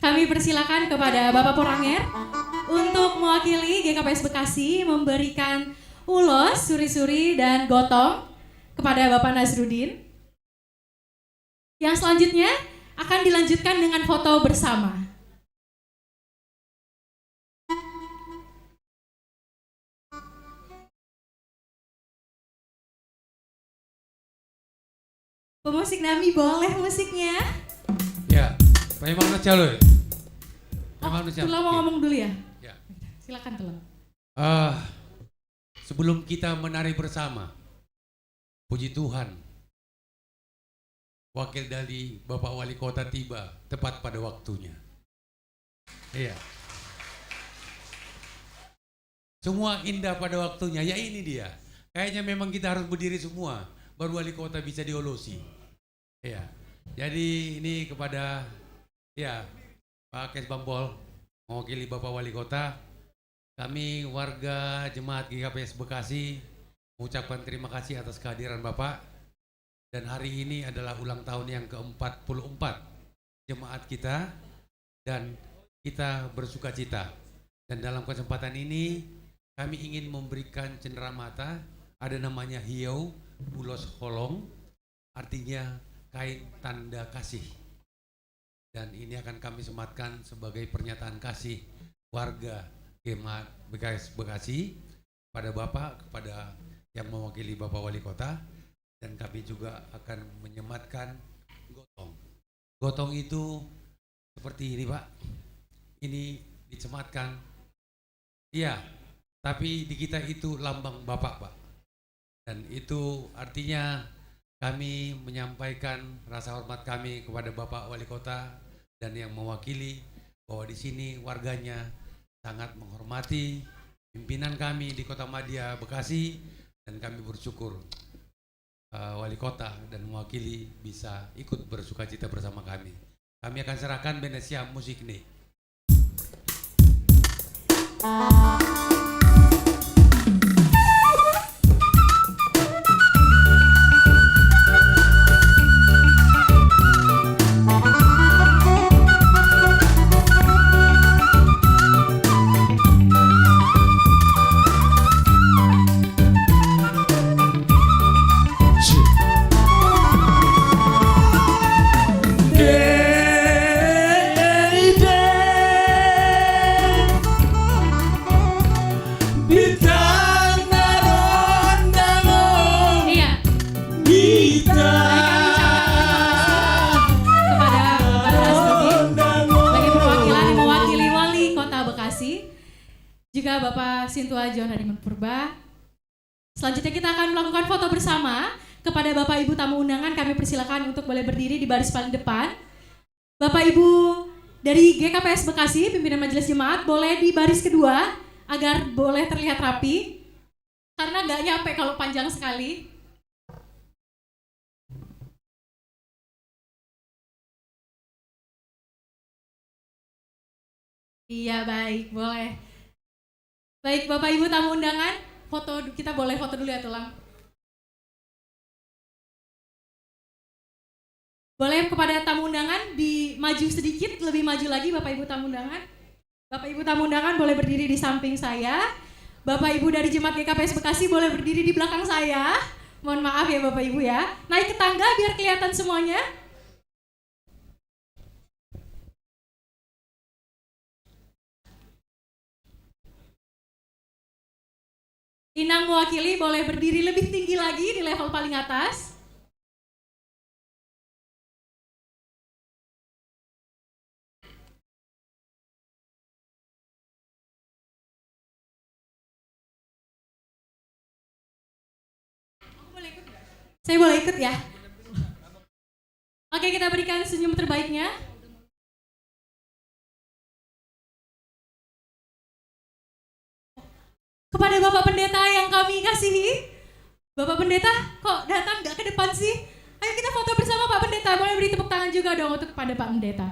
Kami persilakan kepada Bapak Poranger untuk mewakili GKPS Bekasi memberikan ulos, suri-suri, dan gotong kepada Bapak Nazrudin. Yang selanjutnya akan dilanjutkan dengan foto bersama. Pemusik Nami boleh musiknya? Ya, memang calo. Tula mau ngomong dulu ya? Ya. Silakan Tula. Sebelum kita menari bersama, puji Tuhan, wakil dari Bapak Wali Kota tiba tepat pada waktunya. Iya. Semua indah pada waktunya, ya ini dia. Kayaknya memang kita harus berdiri semua, baru Wali Kota bisa diolosi. Iya. Jadi ini kepada ya Pak Kesbangpol, mewakili Bapak Wali Kota, kami warga Jemaat GKPS Bekasi mengucapkan terima kasih atas kehadiran Bapak. Dan hari ini adalah ulang tahun yang ke-44 Jemaat kita, dan kita bersuka cita. Dan dalam kesempatan ini kami ingin memberikan cenderamata, ada namanya hiau ulos holong, artinya kain tanda kasih. Dan ini akan kami sematkan sebagai pernyataan kasih warga Bekasi pada Bapak, kepada yang mewakili Bapak Wali Kota. Dan kami juga akan menyematkan gotong. Gotong itu seperti ini Pak. Ini disematkan. Iya, tapi di kita itu lambang Bapak Pak. Dan itu artinya kami menyampaikan rasa hormat kami kepada Bapak Wali Kota dan yang mewakili bahwa di sini warganya sangat menghormati pimpinan kami di Kota Madya Bekasi, dan kami bersyukur Wali Kota dan mewakili bisa ikut bersukacita bersama kami. Kami akan serahkan Venesia musik nih. Juga Bapak Sintua John Hadiman Purba. Selanjutnya kita akan melakukan foto bersama. Kepada Bapak Ibu tamu undangan kami persilakan untuk boleh berdiri di baris paling depan. Bapak Ibu dari GKPS Bekasi, pimpinan Majelis Jemaat, boleh di baris kedua agar boleh terlihat rapi. Karena nggak nyampe kalau panjang sekali. Iya, baik, boleh. Baik, Bapak Ibu tamu undangan, kita boleh foto dulu ya, Tulang. Boleh kepada tamu undangan maju sedikit, lebih maju lagi Bapak Ibu tamu undangan. Bapak Ibu tamu undangan boleh berdiri di samping saya. Bapak Ibu dari Jemaat GKPS Bekasi boleh berdiri di belakang saya. Mohon maaf ya Bapak Ibu ya. Naik ke tangga biar kelihatan semuanya. Inang mewakili boleh berdiri lebih tinggi lagi di level paling atas. Saya boleh ikut ya? Oke, kita berikan senyum terbaiknya. Kepada Bapak Pendeta yang kami kasihi, Bapak Pendeta kok datang nggak ke depan sih? Ayo kita foto bersama Pak Pendeta, boleh beri tepuk tangan juga dong untuk kepada Pak Pendeta.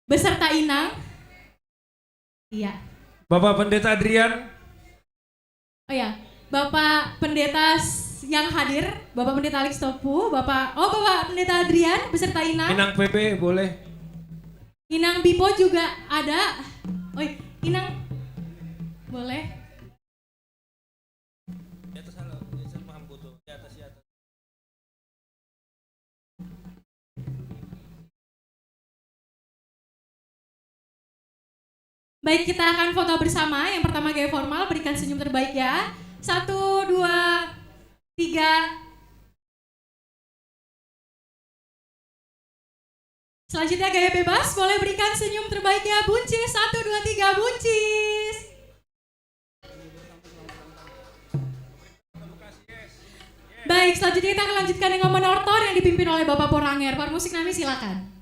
Beserta Inang. Iya. Bapak Pendeta Adrian. Oh ya, Bapak Pendeta yang hadir, Bapak Pendeta Alex Topu, Bapak Pendeta Adrian beserta Inang. Inang PP boleh. Inang Bipo juga ada. Oh, Inang boleh. Di atas halo, di atas paham foto. Di atas. Baik, kita akan foto bersama. Yang pertama gaya formal, berikan senyum terbaik ya. 1, 2, 3. Selanjutnya gaya bebas, boleh berikan senyum terbaiknya. Buncis, 1, 2, 3, buncis. Baik, selanjutnya kita akan lanjutkan dengan menortor yang dipimpin oleh Bapak Poranger. Pak musik kami silakan.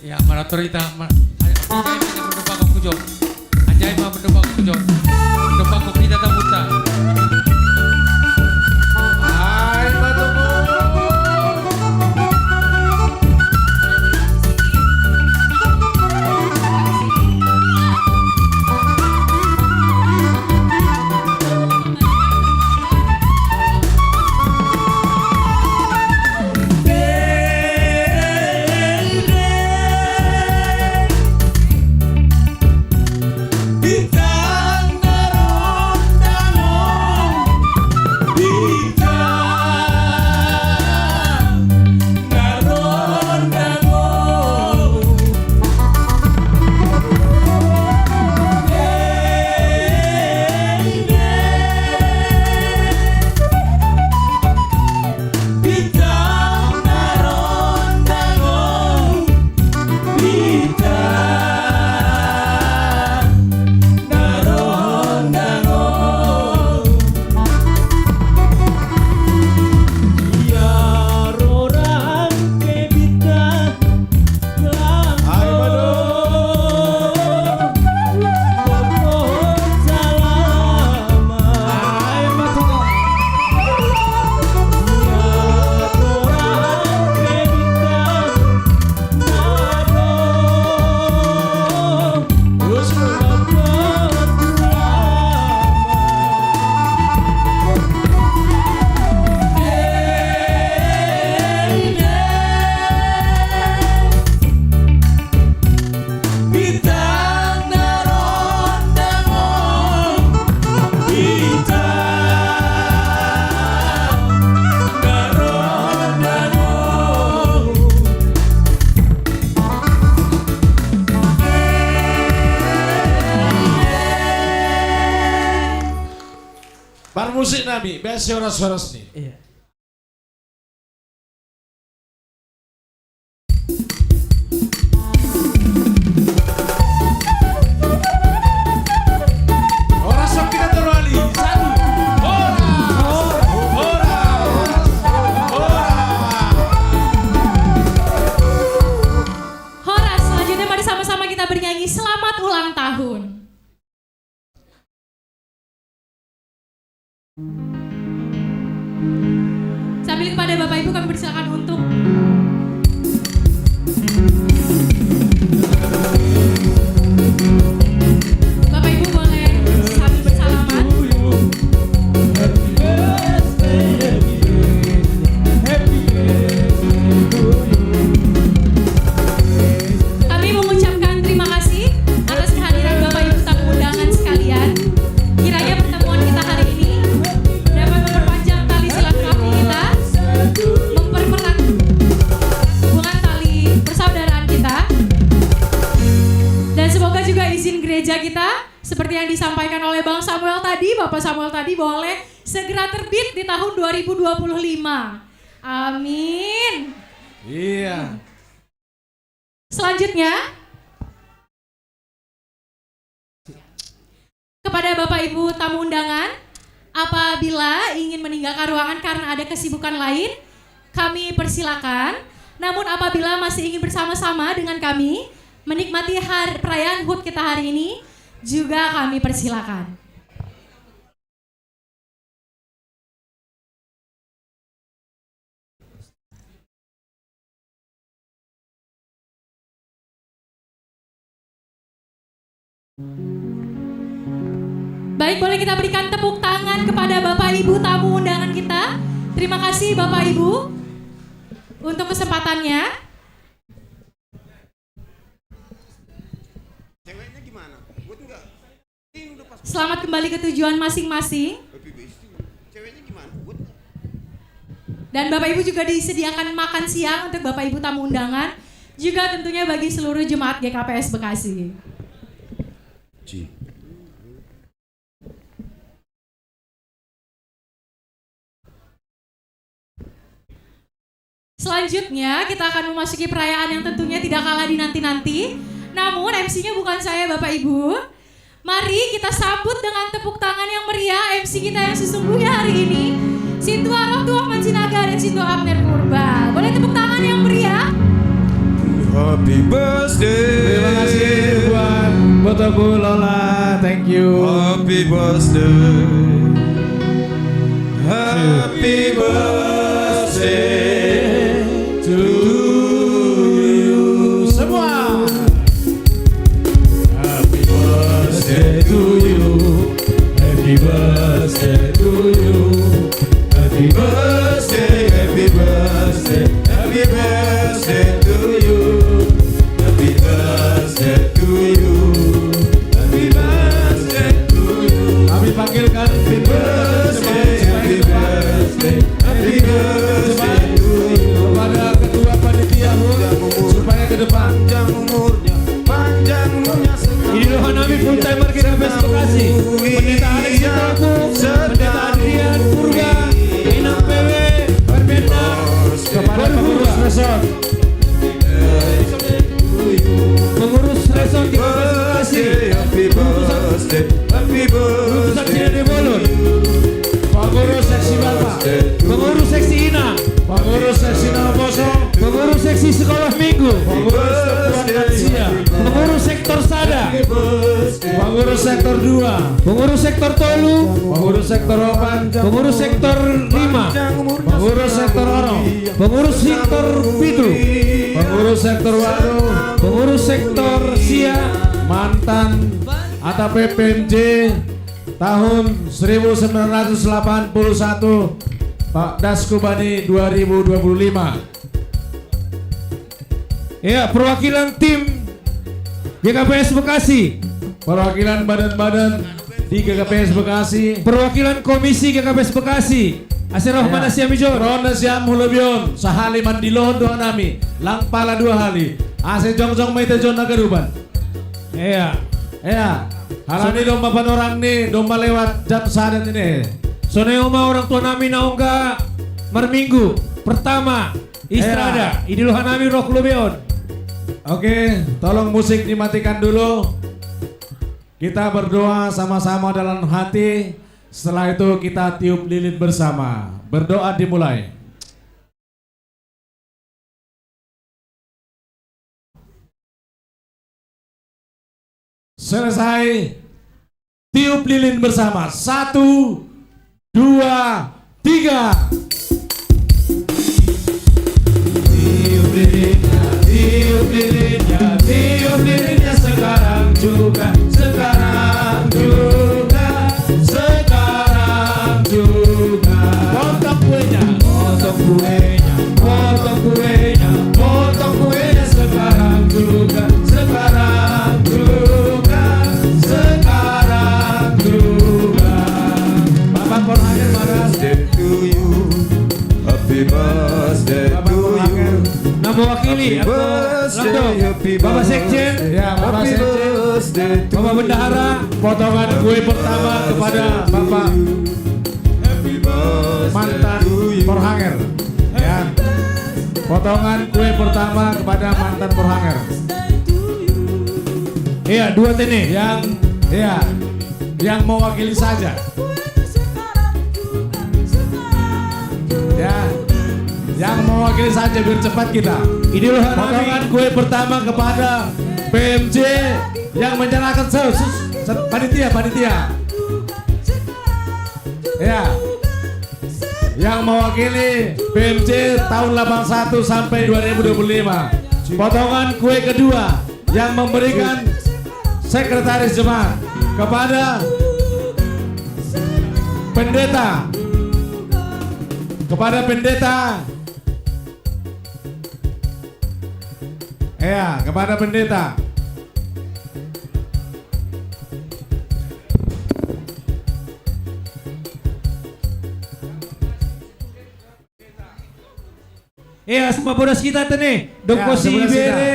Ya, marator kita berdebak ke pujo. Anjay mah berdebak ke pujo. Berdebak ke kita tamuta. Hai, matumu. Bintang musik nami, biasa horas-horas nih. Iya. Horas sok kita terwali. Satu. Horas, selanjutnya mari sama-sama kita bernyanyi selamat ulang tahun. Sambil kepada Bapak Ibu kami persilakan untuk Bapak Ibu boleh sambil bersalaman. Kami mengucapkan terima kasih atas kehadiran Bapak Ibu tamu undangan sekalian. Kiranya pertemuan kita hari ini dapat memperpanjang tali silaturahmi kita, mempererat hubungan tali persaudaraan kita, dan semoga juga izin gereja kita seperti yang disampaikan oleh Bang Samuel tadi, Bapak Samuel tadi, boleh segera terbit di tahun 2025. Amin. Iya. Selanjutnya, kepada Bapak Ibu tamu undangan, apabila ingin meninggalkan ruangan karena ada kesibukan lain, kami persilakan. Namun apabila masih ingin bersama-sama dengan kami menikmati perayaan HUT kita hari ini, juga kami persilakan. Baik, boleh kita berikan tepuk tangan kepada Bapak Ibu tamu undangan kita. Terima kasih Bapak Ibu untuk kesempatannya. Selamat kembali ke tujuan masing-masing. Dan Bapak Ibu juga disediakan makan siang untuk Bapak Ibu tamu undangan, juga tentunya bagi seluruh jemaat GKPS Bekasi. Selanjutnya kita akan memasuki perayaan yang tentunya tidak kalah dinanti-nanti. Namun MC-nya bukan saya Bapak Ibu. Mari kita sambut dengan tepuk tangan yang meriah MC kita yang sesungguhnya hari ini, Sintu Aroh Tuang Manjinaga dan Sintu Abner Purba. Boleh tepuk tangan yang meriah? Happy birthday. Terima kasih buat Bu Lola. Thank you. Happy birthday. Happy birthday to you. Semua. Happy birthday to you. Happy birthday to you. Happy birthday, happy birthday, happy birthday to you. Happy birthday to you. Happy birthday to you. Kami panggilkan Happy birthday, happy birthday, happy birthday to you. kepada ketua panitia supaya ke depan. Panjang umurnya, panjang umurnya. Ini Rohan Ami full timer GKPS Bekasi. Pendeta Alex Sitaku, Pendeta Adrian Purba, Inang PW, Perbenda, kepada pengurus resort. Pengurus resort GKPS Bekasi. Happy birthday, happy Urusan birthday. Cina Bolon. Pengurus seksi Bapak, pengurus seksi Inang, pengurus seksi Nalaposo, pengurus seksi sekolah minggu, pengurus ketua lansia, pengurus sektor Sada, pengurus sektor 2, pengurus sektor Tolu, pengurus sektor Opan, pengurus sektor 5, pengurus sektor Oro, pengurus sektor Pitu, pengurus sektor Wado, pengurus sektor Sia, mantan ATP PMJ tahun 1981, Pak Daskubani 2025. Ya, perwakilan tim GKPS Bekasi, perwakilan badan-badan di GKPS Bekasi, perwakilan komisi GKPS Bekasi, Asir Rahman Asyamijor, Ronda Siam Hulebion, Sahali Mandilon doa nami, Langpala 2 hali, Ase Jongjong Maite Jon Nagaruban. Iya, iya. Hal ini domba panorang nih, domba lewat jam sadat ini. Soneoma orang tua nami naongga marminggu pertama Istrada Idiluhan nami roh klubeon. Oke, tolong musik dimatikan dulu. Kita berdoa sama-sama dalam hati. Setelah itu kita tiup lilin bersama. Berdoa dimulai. Selesai. Tiup lilin bersama. 1, 2, 3. Tiup lilinnya, tiup lilinnya, tiup lilinnya sekarang juga, sekarang juga, sekarang juga. Potong kuenya, potong kuenya, potong kuenya, potong kuenya sekarang juga, sekarang juga, sekarang juga. Bapak Porhanger birthday to you, happy birthday to you. Nah, mewakili Bapak Sekjen, Ya, Bapak Sekjen, Bapak Bendahara, potongan kue pertama kepada Bapak mantan Porhanger. Ya, potongan kue pertama kepada mantan Porhanger. iya 2 tene. Yang mewakili saja. Ya, yang mewakili saja biar cepat kita. Idiluhan nami Potongan kue pertama kepada PMJ yang menyerahkan panitia. Ya. Yang mewakili PMJ tahun 81 sampai 2025. Potongan kue kedua yang memberikan sekretaris jemaat kepada pendeta. Kepada pendeta. Iya, semua bodas kita tene. Dongkosi sebelah bere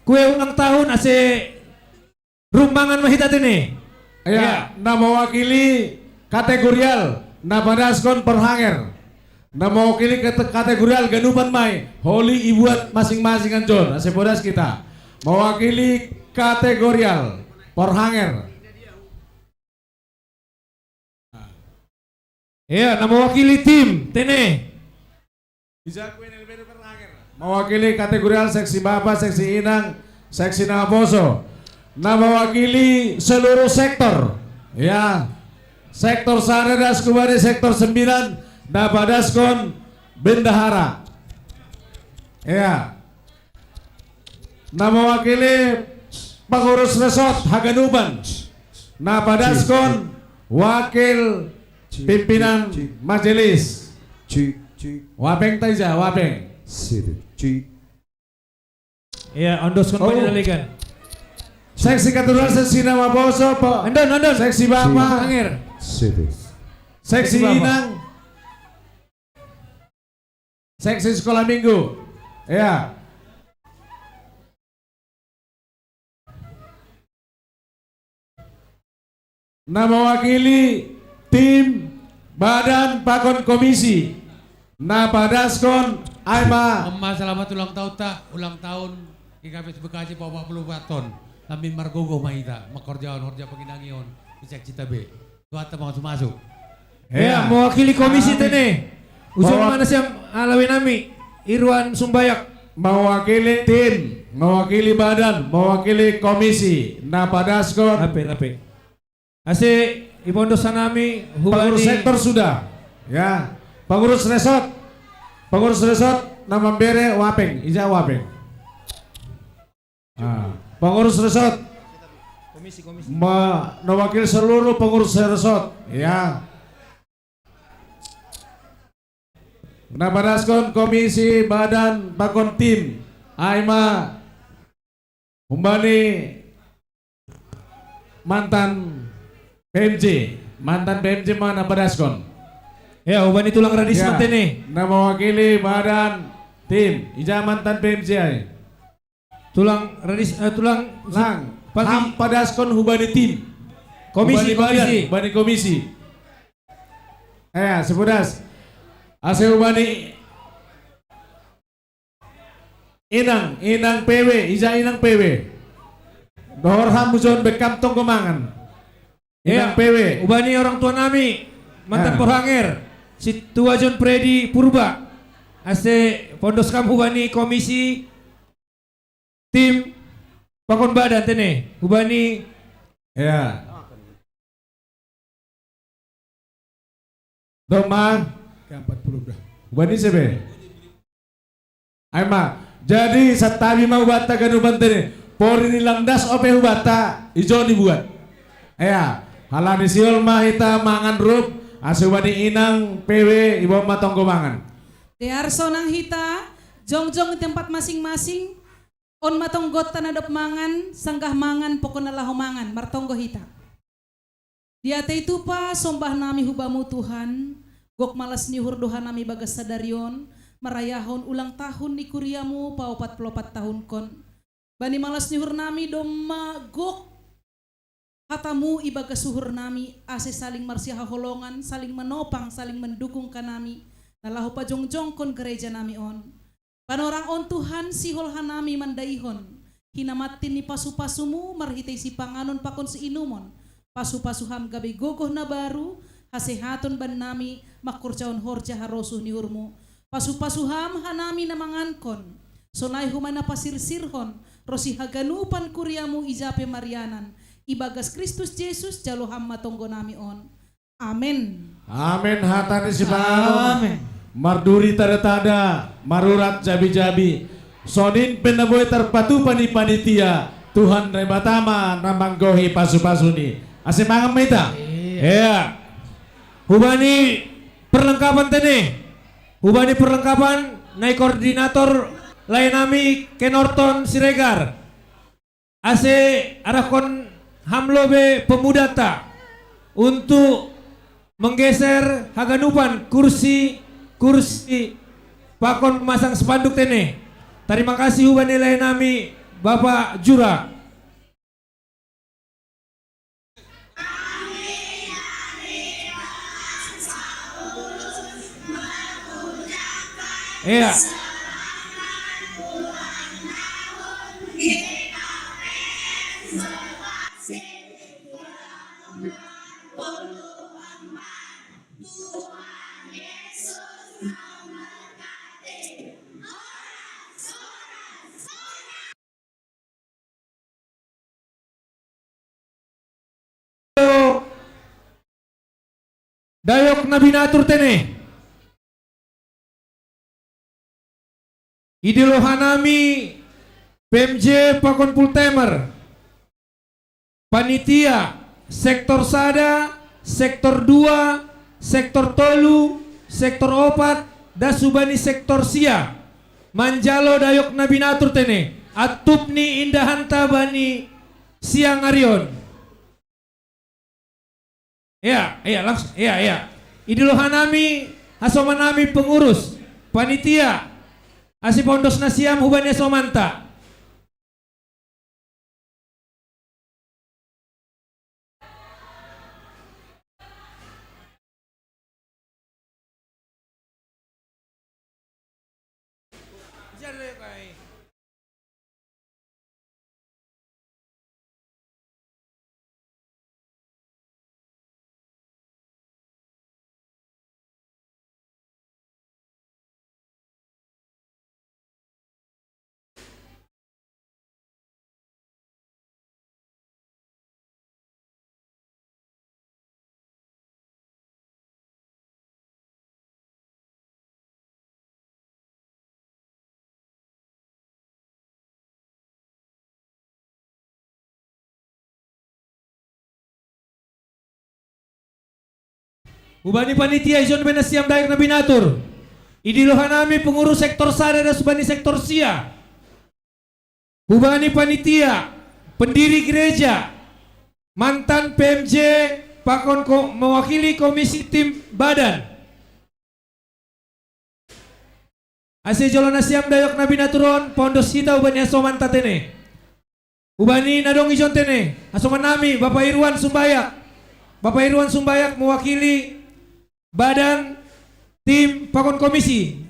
kue ulang tahun ase rumbangan mahita tene. Nah mewakili kategorial Nabadaskon Porhanger. Nah mewakili kategorial Ganupan Mai Holy Ibuat masing-masing John. Ase bodas kita. Mewakili kategorial Porhanger. Iya, nah mewakili tim tene. Mewakili kategorial seksi Bapak, seksi Inang, seksi Naboso. Nah mewakili seluruh sektor. Ya. Sektor Saredas Kubari sektor 9 Nabadaskon Bendahara. Ya. Nah mewakili pengurus resort Haganuban Nabadaskon wakil pimpinan majelis Wapeng Taiza, Wapeng. Iya, ondoskon pengendalikan. Seksi Katuran, seksi Nama Boso, Pak. Andon. Seksi Bapak. Angir. Seksi Inang. Seksi Sekolah Minggu. Ya. Nah mewakili tim Badan Pakon Komisi Nabadaskon Aima. Selamat ulang tahun ulang tahun GKPS Bekasi 40 ton. Lamin margogo mahita makorjaon horja penginangion isek cita B. Tuata masuk. Ya, mewakili komisi tene. Usul mana siang alawin nami Irwan Sumbayak. Mewakili tim, mewakili badan, mewakili komisi Nabadaskon. Ape. Ase Ibondo Sanami Pengurus sektor sudah. Ya. Pengurus resort nama bere Wapeng, Ija Wapeng. Pengurus resort komisi mewakili seluruh pengurus resort. Ya. Nabadaskon komisi badan pakon tim Aima Umbani mantan PMJ mana Nabadaskon. Ya, Ubani tulang radis Ya. mantene. Nah mewakili badan tim Ija mantan PMJ ay. Tulang radis tulang Lang pagi Padaskon Hubani tim komisi. Bani komisi. sepudas. Ase ubani Inang PW, Iza Inang PW. Dohor hamujon bekam tong kemangan. Inang PW. Ubani orang tua nami mantan Porhanger. Si tua John Freddy Purba. Ase pondos kam ubani komisi tim pakon badan tene. Ubani Domang ke-40 dah. ubani sebe. Aima, jadi satabi mau bata ganu bantene. Pori ni langdas ope hubata ijo dibuat. Halani siol mahita mangan rup asubani Inang PW ibu matong gomangan. Dearso nang hita, jongjong di tempat masing-masing. On matong got tanadop mangan, sanggah mangan pokona laho mangan, martonggo hita. Diate itu pa sombah nami hubamu Tuhan, gok malas ni hurduhan nami bagas sadarion, marayahon ulang tahun ni kuriamu pa 44 tahun kon. Bani malas ni hur nami doma gok hatamu ibagas suhur nami, ase saling marsiha holongan, saling menopang, saling mendukung kanami. Nalahu pa jongjong kon gereja nami on. Panorang on Tuhan sihol hanami mandaihon. Hinamatin ni pasu-pasumu marhitay si panganon pakon si inumon. Pasu-pasuham gabi gogoh na baru hasehaton ban nami makurcaon horja harosuh ni urmu. Pasu-pasuham hanami na mangankon. Sonay humana pasirsirhon rosi haganupan kuryamu ijape marianan. Ibagas Kristus Yesus jaloham matonggo nami on. Amin. Amin hatani si panganon. Amin. Marduri tada-tada, marurat jabi-jabi. Sonin penaboy terpatu panitia. Tuhan rebatama namanggohi pasu-pasuni. Ase mangam mita. Hubani perlengkapan tene. Hubani perlengkapan naik koordinator lain nami Kenorton Siregar. Ase arakon hamlobe pemuda ta untuk menggeser haganupan kursi pakon memasang spanduk tene. Terima kasih hubani lain nami Bapak Jura. Dayok Nabinatur tene. Idilohanami PMJ Pakon Pultemer. Panitia Sektor Sada, Sektor 2, Sektor Tolu, Sektor Opat, Dasubani Sektor Sia. Manjalo Dayok Nabinatur tene. Atupni Indahanta Bani Siang Arion. Langsung. Idilohanami hasomanami pengurus panitia Asipondos Nasiam hubani somanta. Ubani panitia Ijon Benasiam Dayak Nabinatur. Idilohanami pengurus sektor Sada dan Subani sektor Sia. Ubani panitia pendiri gereja mantan PMJ Pakon mewakili komisi tim badan. Ase Jolonasiam Dayak Nabinaturon Pondos Hita ubani asomanta tene. Ubani nadong Ijon tene. Asoman nami Bapak Irwan Sumbayak. Bapak Irwan Sumbayak mewakili Badan Tim Pakon Komisi